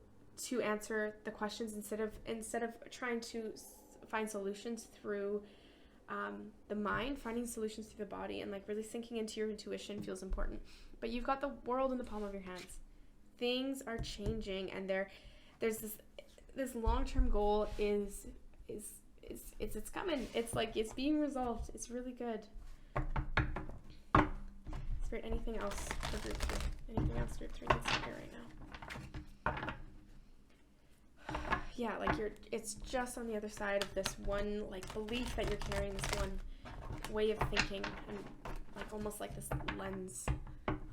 answer the questions instead of trying to find solutions through the mind, finding solutions through the body, and like really sinking into your intuition feels important. But you've got the world in the palm of your hands. Things are changing, and there's this long-term goal is it's coming. It's like it's being resolved. It's really good. Spirit, anything else for group 3? Anything else group 3 needs to hear right now? Yeah, like it's just on the other side of this one like belief that you're carrying, this one way of thinking, and like almost like this lens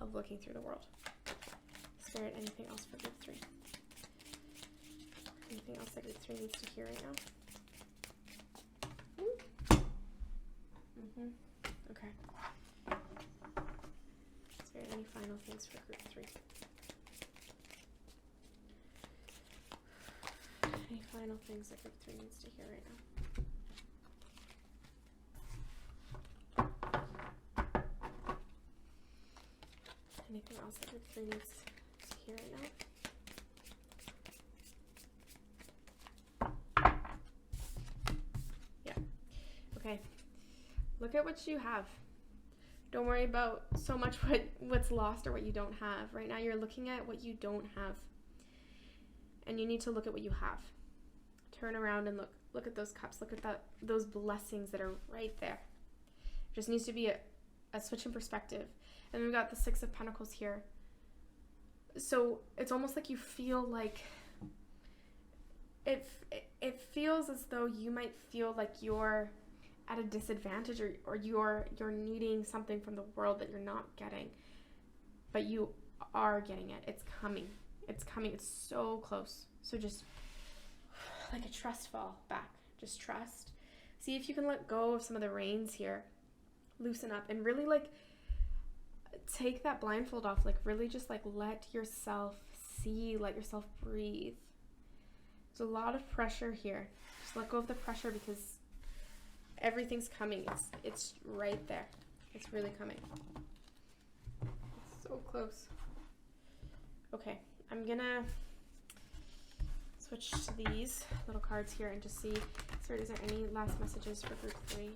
of looking through the world. Spirit, anything else for group 3? Anything else that group 3 needs to hear right now? Okay. Spirit, any final things for group 3? Any final things that group 3 needs to hear right now? Anything else that group 3 needs to hear right now? Okay, look at what you have. Don't worry about so much what's lost or what you don't have. Right now you're looking at what you don't have. And you need to look at what you have. Turn around and look at those cups. Look at those blessings that are right there. Just needs to be a switch in perspective. And we've got the 6 of Pentacles here. So it's almost like you feel like it feels as though you might feel like you're at a disadvantage, or you're needing something from the world that you're not getting, but you are getting it. It's coming. It's so close. So just like a trust fall back. Just trust. See if you can let go of some of the reins here. Loosen up and really like take that blindfold off. Like really just like let yourself see, let yourself breathe. There's a lot of pressure here. Just let go of the pressure, because everything's coming. It's right there. It's really coming. It's so close. Okay, I'm gonna switch to these little cards here and just see, Spirit, is there any last messages for group 3?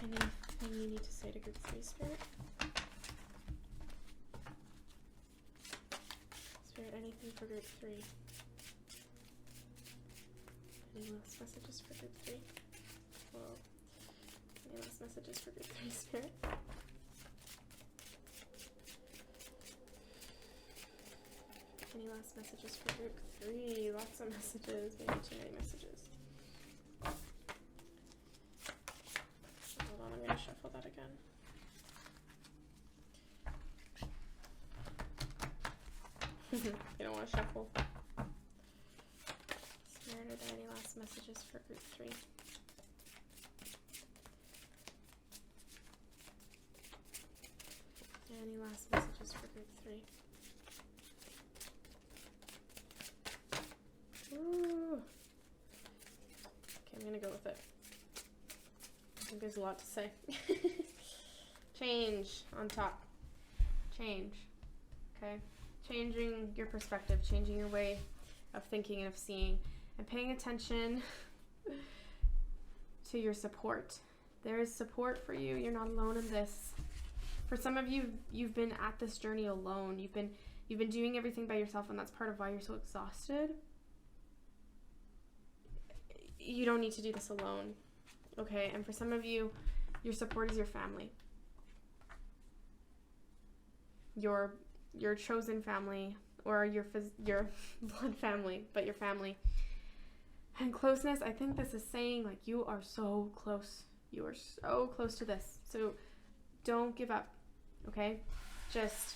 Anything you need to say to group 3, Spirit? Spirit, anything for group 3? Any last messages for group 3? Whoa. Any last messages for group 3, Spirit? Any last messages for group 3? Lots of messages. Maybe too many messages. Hold on, I'm going to shuffle that again. You don't want to shuffle. Spirit, are there any last messages for group 3? Any last messages for group 3? Ooh. think there's a lot to say. Change on top. Change. Okay? Changing your perspective, changing your way of thinking and of seeing, and paying attention to your support. There is support for you. You're not alone in this. For some of you, you've been at this journey alone. You've been doing everything by yourself, and that's part of why you're so exhausted. You don't need to do this alone. Okay? And for some of you, your support is your family. Your chosen family, or your blood family, but your family. And closeness, I think this is saying, like, you are so close. You are so close to this. So don't give up, okay? Just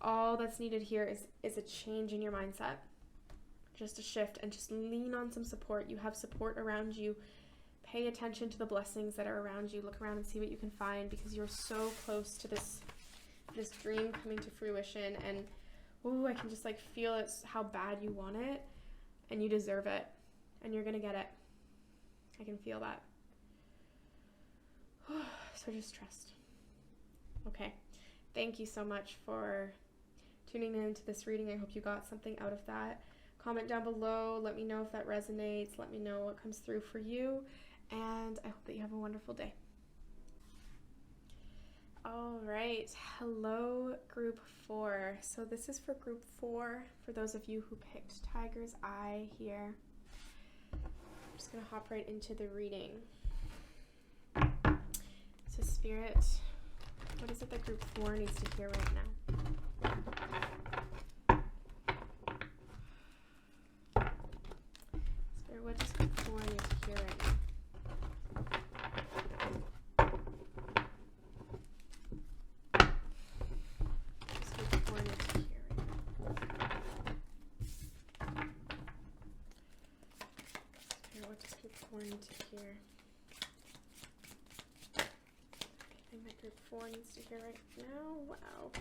all that's needed here is a change in your mindset. Just a shift, and just lean on some support. You have support around you. Pay attention to the blessings that are around you. Look around and see what you can find, because you're so close to this dream coming to fruition. And ooh, I can just like feel it, how bad you want it, and you deserve it, and you're gonna get it. I can feel that. So just trust. Okay, thank you so much for tuning in to this reading. I hope you got something out of that. Comment down below, let me know if that resonates, let me know what comes through for you, and I hope that you have a wonderful day. All right, hello group 4. So this is for group 4, for those of you who picked Tiger's Eye here. I'm just gonna hop right into the reading. So Spirit, what is it that group 4 needs to hear right now? Spirit, what does group 4 need to hear right now? Need to hear. Anything that group 4 needs to hear right now? Wow.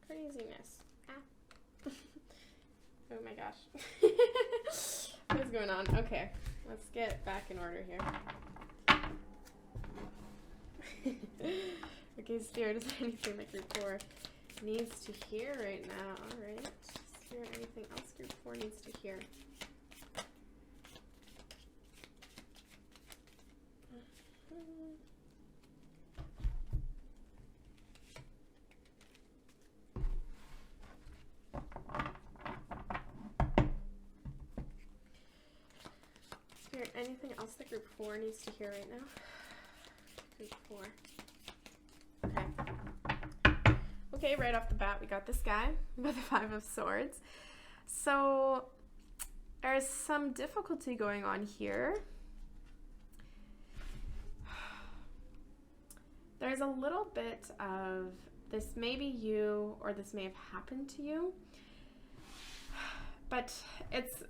Craziness. Ah. Oh my gosh. What is going on? Okay, let's get back in order here. Okay, Spirit, is there anything that group 4 needs to hear right now? Alright. Spirit, anything else group 4 needs to hear? Spirit, anything else that group 4 needs to hear right now? Group 4. Okay. Okay, right off the bat, we got this guy. We got the 5 of Swords. So there's some difficulty going on here. There's a little bit of this may be you, or this may have happened to you, but it's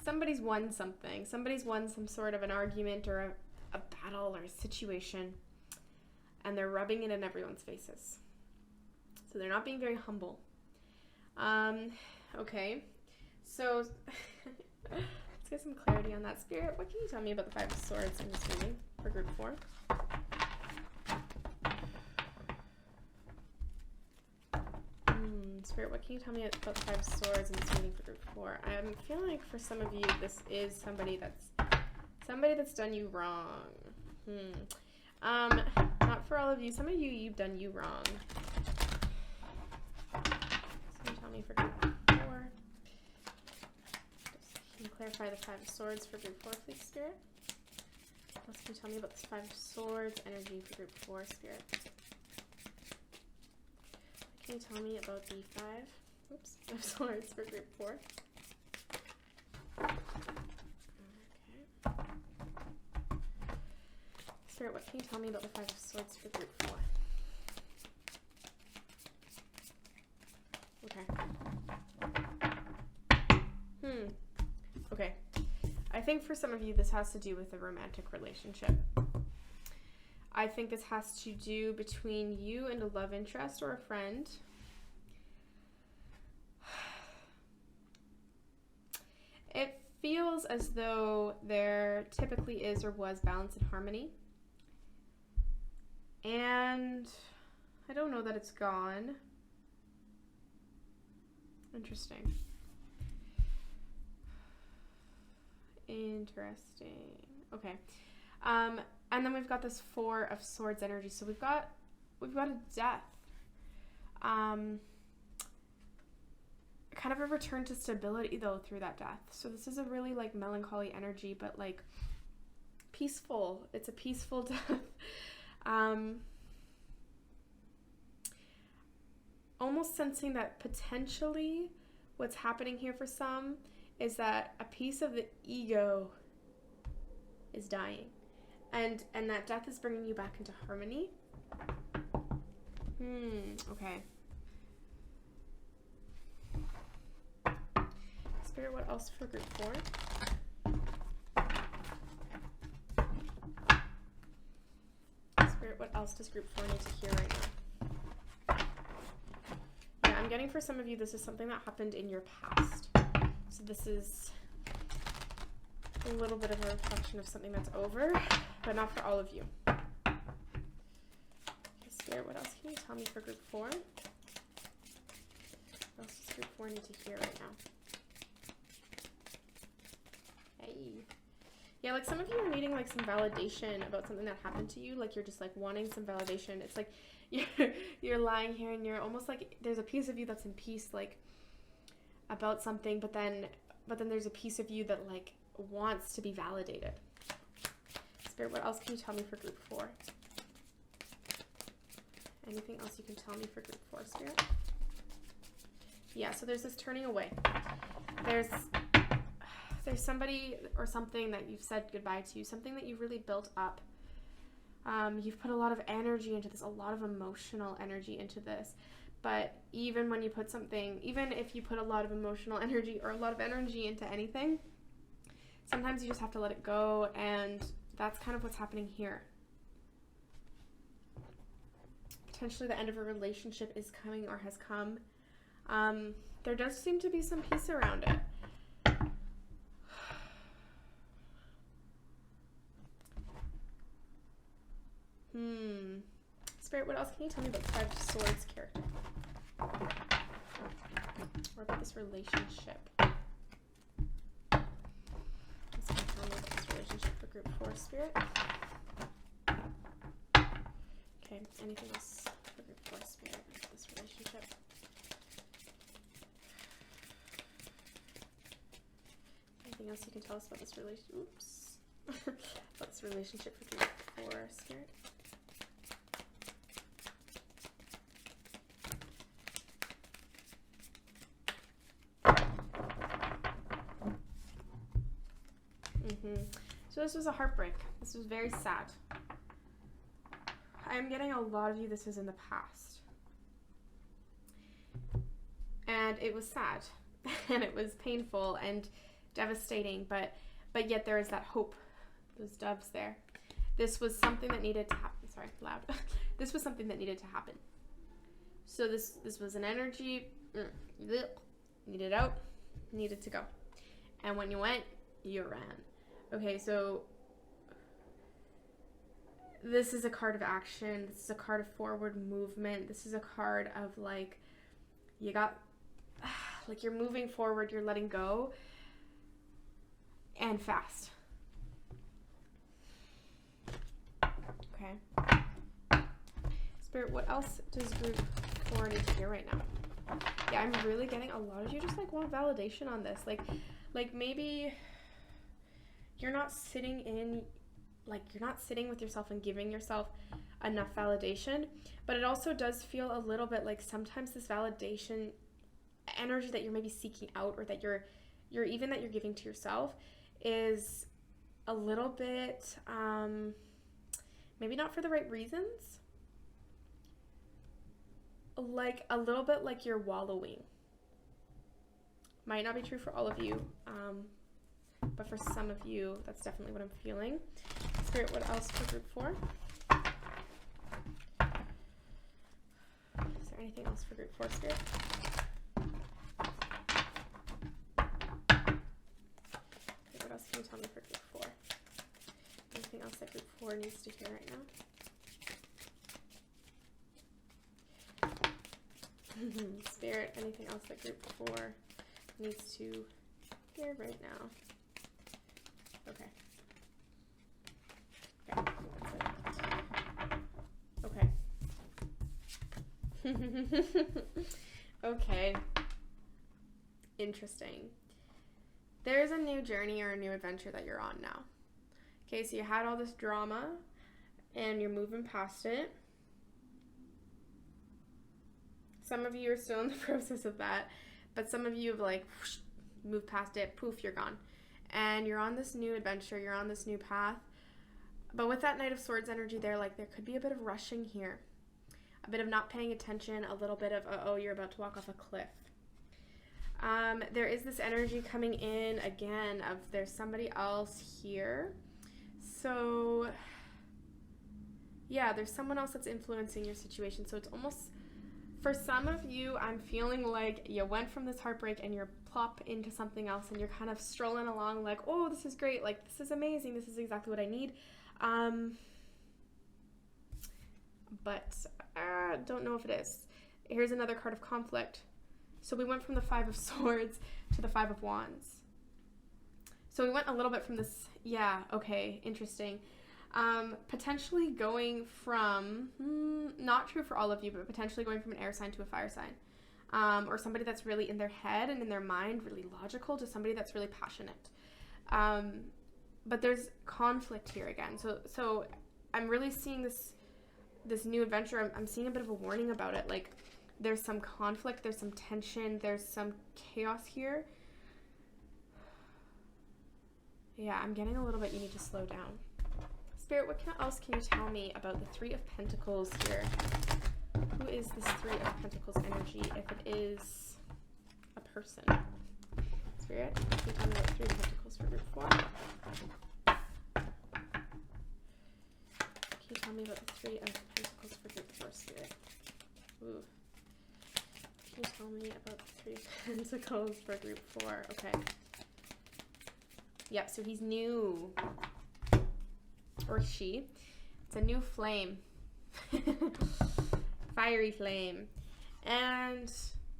somebody's won something. Somebody's won some sort of an argument or a battle or a situation, and they're rubbing it in everyone's faces. So they're not being very humble. Okay, so let's get some clarity on that. Spirit, what can you tell me about the 5 of Swords in this reading for group 4? Spirit, what can you tell me about the 5 of Swords in this reading for group 4? I'm feeling like for some of you, this is somebody that's done you wrong. Not for all of you. Some of you, you've done you wrong. So tell me for group 4. Can you clarify the 5 of Swords for group 4, please, Spirit? What else can you tell me about this 5 of Swords energy for group 4, Spirit? Can you tell me about the 5 of Swords for group 4? Okay. Spirit, what can you tell me about the 5 of Swords for group 4? Okay. Okay. I think for some of you, this has to do with a romantic relationship. I think this has to do between you and a love interest or a friend. It feels feels as though there typically is or was balance and harmony. And I don't know that it's gone. Interesting. Interesting. Okay. And then we've got this 4 of Swords energy. So we've got a death. Kind of a return to stability though through that death. So this is a really like melancholy energy, but like peaceful. It's a peaceful death. Almost sensing that potentially what's happening here for some is that a piece of the ego is dying, and that death is bringing you back into harmony. Okay. Spirit, what else for group 4? Spirit, what else does group 4 need to hear right now? Yeah, I'm getting for some of you this is something that happened in your past. So this is a little bit of a reflection of something that's over, but not for all of you. Okay, Spirit, what else can you tell me for group 4? What else does group 4 need to hear right now? Hey. Yeah, like some of you are needing like some validation about something that happened to you. Like you're just like wanting some validation. It's like you're lying here and you're almost like there's a piece of you that's in peace like about something, but then there's a piece of you that like wants to be validated. Spirit, what else can you tell me for group 4? Anything else you can tell me for group 4, Spirit? Yeah, so there's this turning away. There's somebody or something that you've said goodbye to, something that you've really built up. You've put a lot of energy into this, a lot of emotional energy into this. But even when you put something, even if you put a lot of emotional energy or a lot of energy into anything, sometimes you just have to let it go, and that's kind of what's happening here. Potentially the end of a relationship is coming or has come. There does seem to be some peace around it. Spirit, what else can you tell me about the 5 of Swords character? Or about this relationship? What's going to tell me about this relationship for group 4, Spirit? Okay, anything else for group 4, Spirit, about this relationship? Anything else you can tell us about this relationship? Oops. About this relationship for group 4, Spirit? So this was a heartbreak. This was very sad. I'm getting a lot of you, this was in the past. And it was sad. And it was painful and devastating, but yet there is that hope. Those doves there. This was something that needed to happen. Sorry, loud. This was something that needed to happen. So this was an energy, needed out, needed to go. And when you went, you ran. Okay, so this is a card of action. This is a card of forward movement. This is a card of like, you got, like you're moving forward, you're letting go, and fast. Okay. Spirit, what else does group 4 need to hear right now? Yeah, I'm really getting a lot of you just like want validation on this. Like maybe you're not sitting with yourself and giving yourself enough validation, but it also does feel a little bit like sometimes this validation energy that you're maybe seeking out, or that you're giving to yourself, is a little bit maybe not for the right reasons. Like a little bit like you're wallowing. Might not be true for all of you, but for some of you, that's definitely what I'm feeling. Spirit, what else for group 4? Is there anything else for group 4, Spirit? Okay, what else 4 needs to hear right now? Spirit, anything else that group 4 needs to hear right now? Okay. Okay. Okay. Interesting. There's a new journey or a new adventure that you're on now. Okay, so you had all this drama and you're moving past it. Some of you are still in the process of that, but some of you have like whoosh, moved past it, poof, you're gone. And you're on this new adventure, you're on this new path. But with that Knight of Swords energy there, like there could be a bit of rushing here. A bit of not paying attention, a little bit of, uh-oh, you're about to walk off a cliff. There is this energy coming in again of there's somebody else here. So, yeah, there's someone else that's influencing your situation. So it's almost, for some of you, I'm feeling like you went from this heartbreak and you're plop into something else and you're kind of strolling along like, oh, this is great. Like, this is amazing. This is exactly what I need. But don't know if it is. Here's another card of conflict. So we went from the 5 of Swords to the 5 of Wands. So we went a little bit from this, yeah, okay, interesting. Potentially going from, not true for all of you, but potentially going from an air sign to a fire sign. Or somebody that's really in their head and in their mind, really logical, to somebody that's really passionate. But there's conflict here again. So I'm really seeing this new adventure. I'm seeing a bit of a warning about it. Like, there's some conflict, there's some tension, there's some chaos here. Yeah, I'm getting a little bit, you need to slow down. Spirit, what else can you tell me about the 3 of Pentacles here? Who is this 3 of Pentacles energy, if it is a person? Spirit, can you tell me about 3 of Pentacles for group 4? Can you tell me about the 3 of Pentacles for group 4, Spirit? Ooh. Can you tell me about the 3 of Pentacles for group 4? Okay. Yep, so he's new. Or she. It's a new flame. Fiery flame. And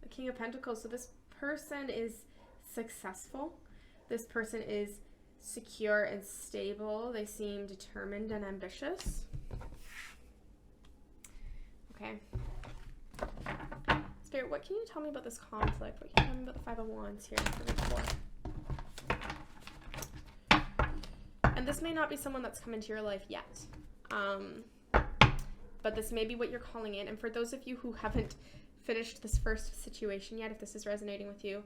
the King of Pentacles. So this person is successful. This person is secure and stable. They seem determined and ambitious. Okay. Spirit, what can you tell me about this conflict? What can you tell me about the 5 of Wands here for group 4? And this may not be someone that's come into your life yet. But this may be what you're calling in. And for those of you who haven't finished this first situation yet, if this is resonating with you,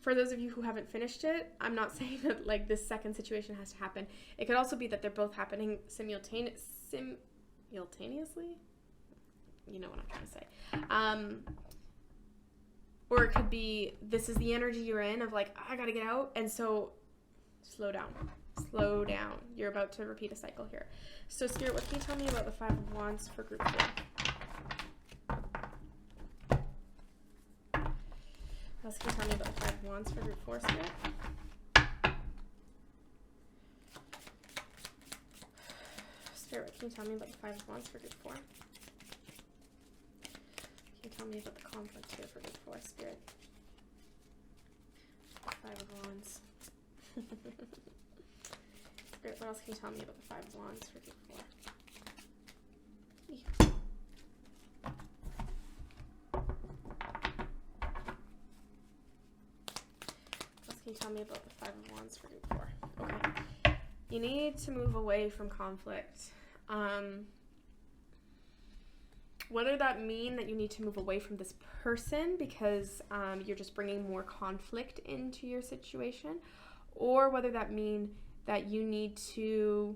for those of you who haven't finished it, I'm not saying that like this second situation has to happen. It could also be that they're both happening simultaneously. You know what I'm trying to say. Or it could be, this is the energy you're in of like, I gotta get out. And so slow down. Slow down. You're about to repeat a cycle here. So Spirit, what can you tell me about the 5 of Wands for group 4? What else can you tell me about the 5 of Wands for group 4, Spirit? Spirit, what can you tell me about the 5 of Wands for group 4? Can you tell me about the conflict here for group 4, Spirit? 5 of Wands. Spirit, what else can you tell me about the 5 of Wands for group 4? What else can you tell me about the 5 of Wands for group 4? Okay. You need to move away from conflict. Whether that mean that you need to move away from this person because you're just bringing more conflict into your situation, or whether that mean that you need to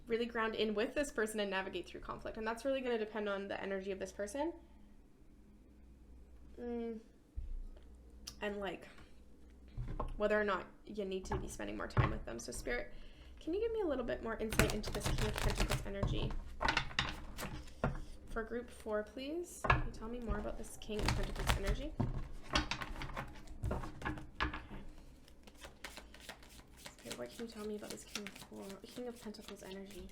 really ground in with this person and navigate through conflict. And that's really going to depend on the energy of this person. And like whether or not you need to be spending more time with them. So Spirit, can you give me a little bit more insight into this King of Pentacles energy? For group 4, please. Can you tell me more about this King of Pentacles energy? what can you tell me about this King of Pentacles energy?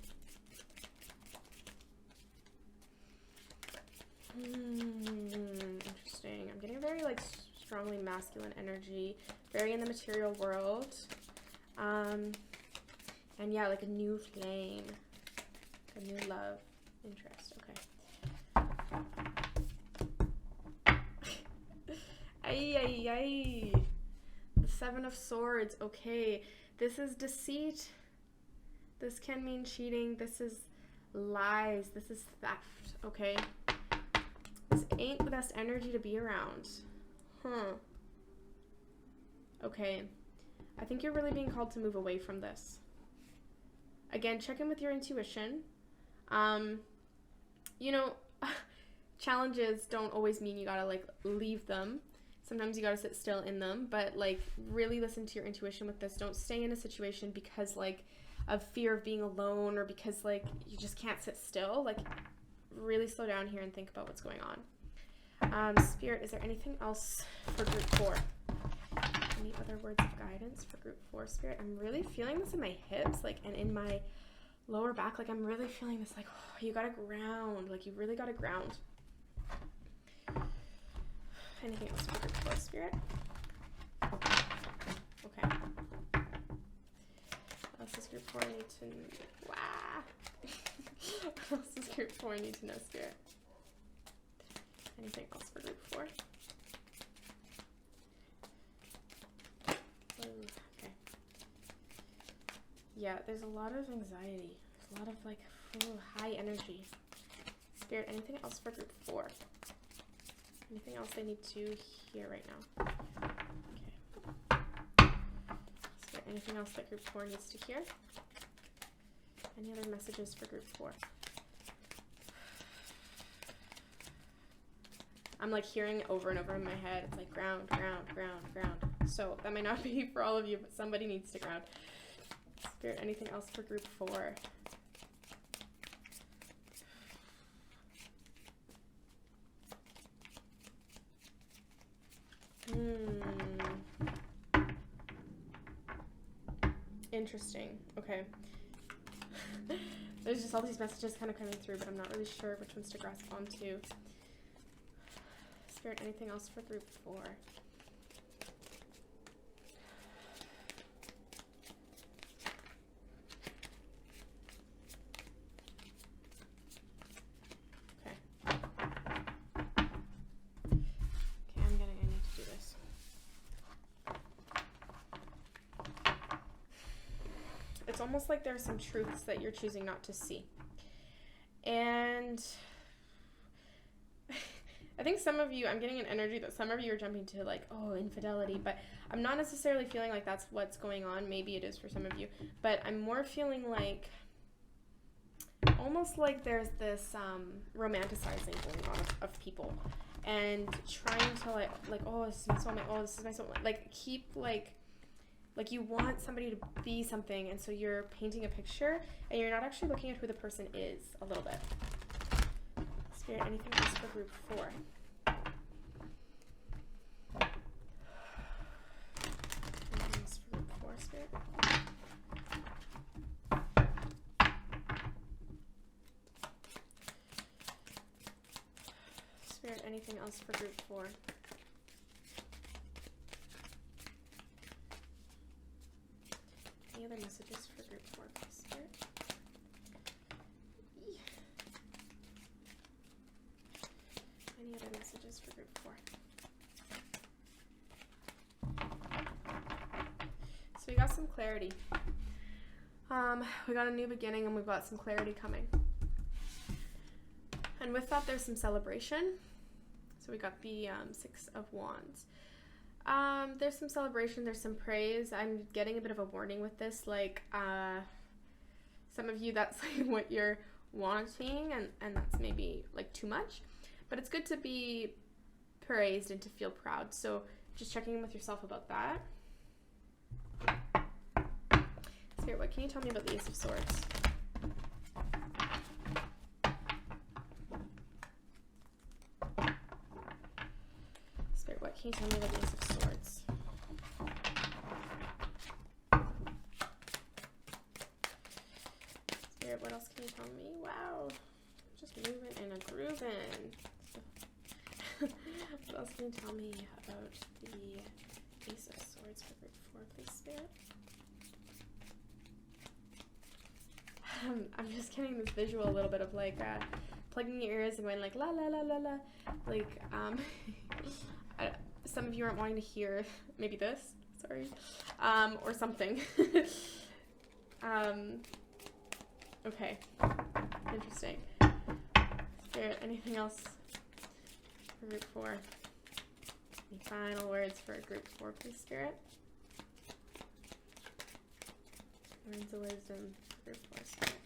Interesting. I'm getting a very like strongly masculine energy, very in the material world. And yeah, like a new flame, a new love, interest. Okay. Ay. The Seven of Swords. Okay, this is deceit. This can mean cheating. This is lies. This is theft. Okay. This ain't the best energy to be around. Okay. I think you're really being called to move away from this. Again, check in with your intuition. You know, challenges don't always mean you gotta, like, leave them. Sometimes you gotta sit still in them. But, like, really listen to your intuition with this. Don't stay in a situation because, like, of fear of being alone or because, like, you just can't sit still. Like, really slow down here and think about what's going on. Spirit, is there anything else for group 4? Any other words of guidance for group 4, Spirit? I'm really feeling this in my hips, like, and in my lower back. Like, I'm really feeling this, like, oh, you gotta ground. Like, you really gotta ground. Anything else for group 4, Spirit? Okay. What else does group 4 need to know? Wow. What else does group 4 need to know, Spirit? Anything else for group 4? Okay. Yeah, there's a lot of anxiety. There's a lot of, like, high energy. Spirit, anything else for group 4? Anything else they need to hear right now? Okay. Spirit, anything else that group 4 needs to hear? Any other messages for group 4? I'm like hearing it over and over in my head. It's like ground, ground, ground, ground. So that might not be for all of you, but somebody needs to ground. Spirit, anything else for group 4? Interesting. Okay. There's just all these messages kind of coming through, but I'm not really sure which ones to grasp onto. Spirit, anything else for group 4? Okay. Okay, I need to do this. It's almost like there are some truths that you're choosing not to see. And I think some of you, I'm getting an energy that some of you are jumping to like, oh, infidelity, but I'm not necessarily feeling like that's what's going on. Maybe it is for some of you, but I'm more feeling like, almost like there's this romanticizing going on of people and trying to like, oh, this is my soulmate, oh, this is my soulmate, like keep like you want somebody to be something, and so you're painting a picture and you're not actually looking at who the person is a little bit. Spirit, anything else for group 4? Anything else for group 4, Spirit? Spirit, anything else for group 4? Any other messages for group 4, please, Spirit? Any other messages for group 4? So we got some clarity. We got a new beginning and we've got some clarity coming. And with that, there's some celebration. So we got the 6 of Wands. There's some celebration, there's some praise. I'm getting a bit of a warning with this, like, some of you, that's like what you're wanting, and that's maybe like too much, but it's good to be praised and to feel proud. So just checking in with yourself about that. Spirit, what can you tell me about the Ace of Swords? Spirit, what can you tell me about the Ace of Swords? tell me? Wow. Just moving and a grooving. What else can you tell me about the Ace of Swords for group 4, please, Spirit? I'm just getting this visual a little bit of like plugging your ears and going like la la la la la. Like some of you aren't wanting to hear maybe this, sorry, or something. Okay, interesting. Spirit, anything else for group 4? Any final words for group 4, please, Spirit? Words of wisdom for group 4, Spirit.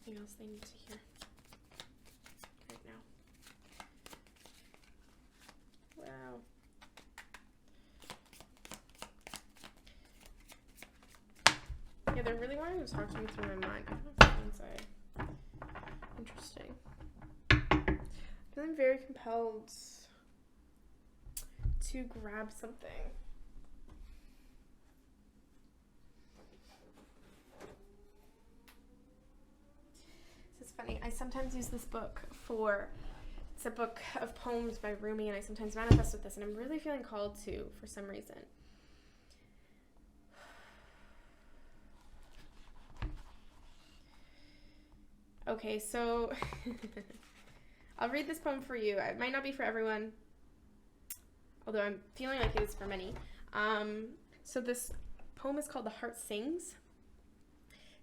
Anything else they need to hear right now? Wow. Yeah, they're really wanting to talk to me through my mind. I don't know if that means interesting. I'm very compelled to grab something. This is funny. I sometimes use this book it's a book of poems by Rumi, and I sometimes manifest with this, and I'm really feeling called to for some reason. Okay, so I'll read this poem for you. It might not be for everyone, although I'm feeling like it is for many. So this poem is called The Heart Sings.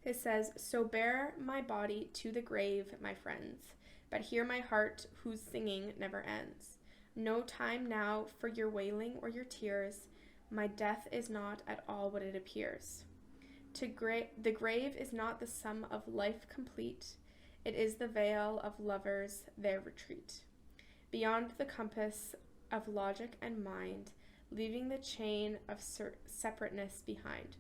It says, "So bear my body to the grave, my friends, but hear my heart whose singing never ends. No time now for your wailing or your tears. My death is not at all what it appears. The grave is not the sum of life complete. It is the vale of lovers, their retreat. Beyond the compass of logic and mind, leaving the chain of separateness behind.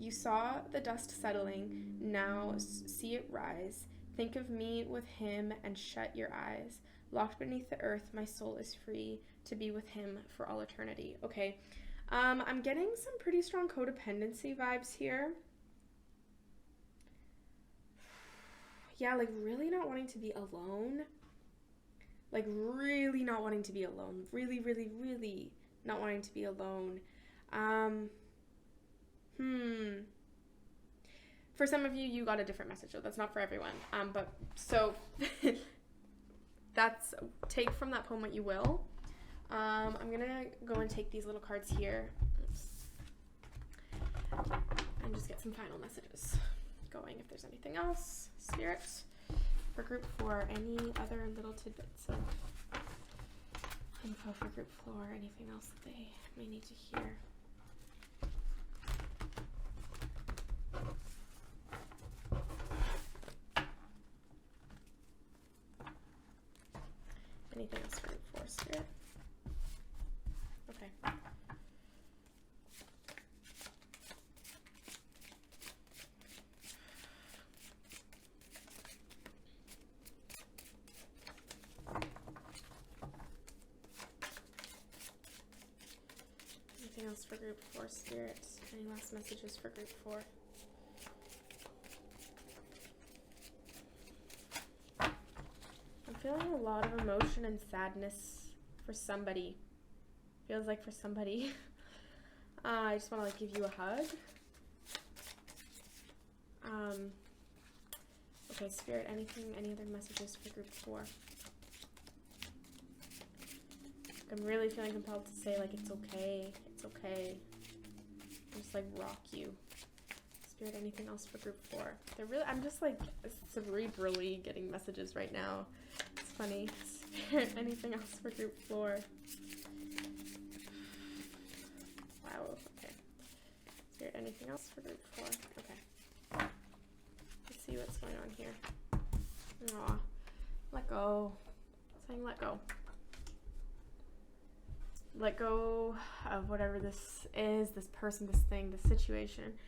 You saw the dust settling, now see it rise. Think of me with him and shut your eyes. Locked beneath the earth, my soul is free to be with him for all eternity." Okay, I'm getting some pretty strong codependency vibes here. Yeah, like really not wanting to be alone. Like really not wanting to be alone. Really, really, really not wanting to be alone. For some of you, you got a different message, though. That's not for everyone. But so that's take from that poem what you will. I'm gonna go and take these little cards here and just get some final messages going. If there's anything else, Spirit, for group 4, any other little tidbits of info for group 4, anything else that they may need to hear. Anything else for group 4, Spirit? Okay. Anything else for group 4, Spirit? Any last messages for group 4? I'm feeling a lot of emotion and sadness for somebody. Feels like for somebody. I just want to like give you a hug. Okay, Spirit, any other messages for group 4? I'm really feeling compelled to say like it's okay. It's okay. Just like rock you. Spirit, anything else for group 4? I'm just like cerebrally getting messages right now. It's funny. Spirit, anything else for group 4? Wow, okay. Spirit, anything else for group 4? Okay. Let's see what's going on here. Aw. Let go. Saying let go. Let go of whatever this is, this person, this thing, this situation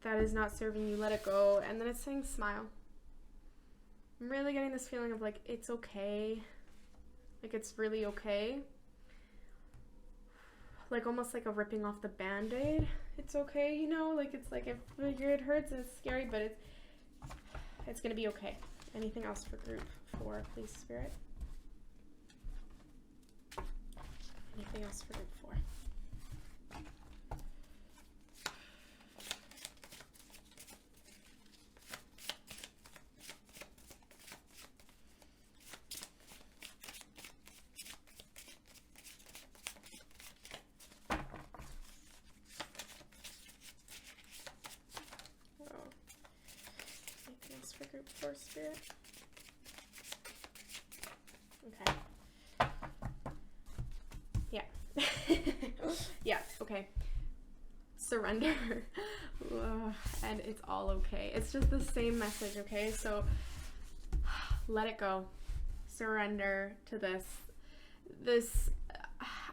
that is not serving you. Let it go. And then it's saying smile. I'm really getting this feeling of like it's okay. Like it's really okay. Like almost like a ripping off the band-aid. It's okay, you know? Like it's like if it hurts and it's scary, but It's going to be okay. Anything else for group 4, please, Spirit? Anything else for group 4? For group 4, Spirit. Okay. Yeah. Yeah, okay. Surrender. And it's all okay. It's just the same message, okay? So let it go. Surrender to this.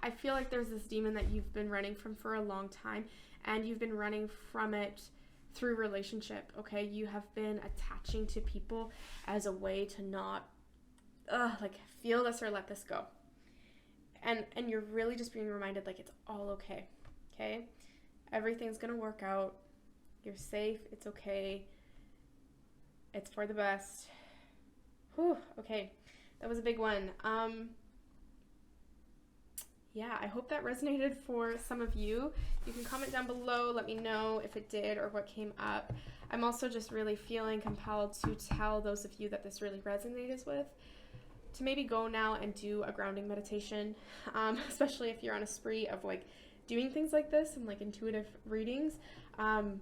I feel like there's this demon that you've been running from for a long time, and you've been running from it through relationship, okay? You have been attaching to people as a way to not like feel this or let this go. And you're really just being reminded, like, it's all okay. Okay? Everything's gonna work out. You're safe. It's okay. It's for the best. Whew, okay. That was a big one. Yeah, I hope that resonated for some of you. You can comment down below, let me know if it did or what came up. I'm also just really feeling compelled to tell those of you that this really resonates with to maybe go now and do a grounding meditation, especially if you're on a spree of like doing things like this and like intuitive readings. I'm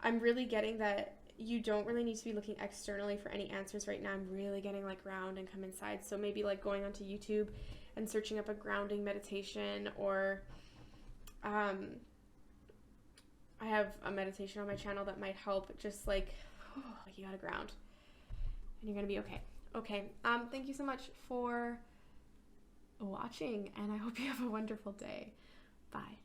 really getting that you don't really need to be looking externally for any answers right now. I'm really getting like ground and come inside. So maybe like going onto YouTube and searching up a grounding meditation, or I have a meditation on my channel that might help. Just like you gotta ground and you're gonna be okay. Okay, thank you so much for watching, and I hope you have a wonderful day. Bye.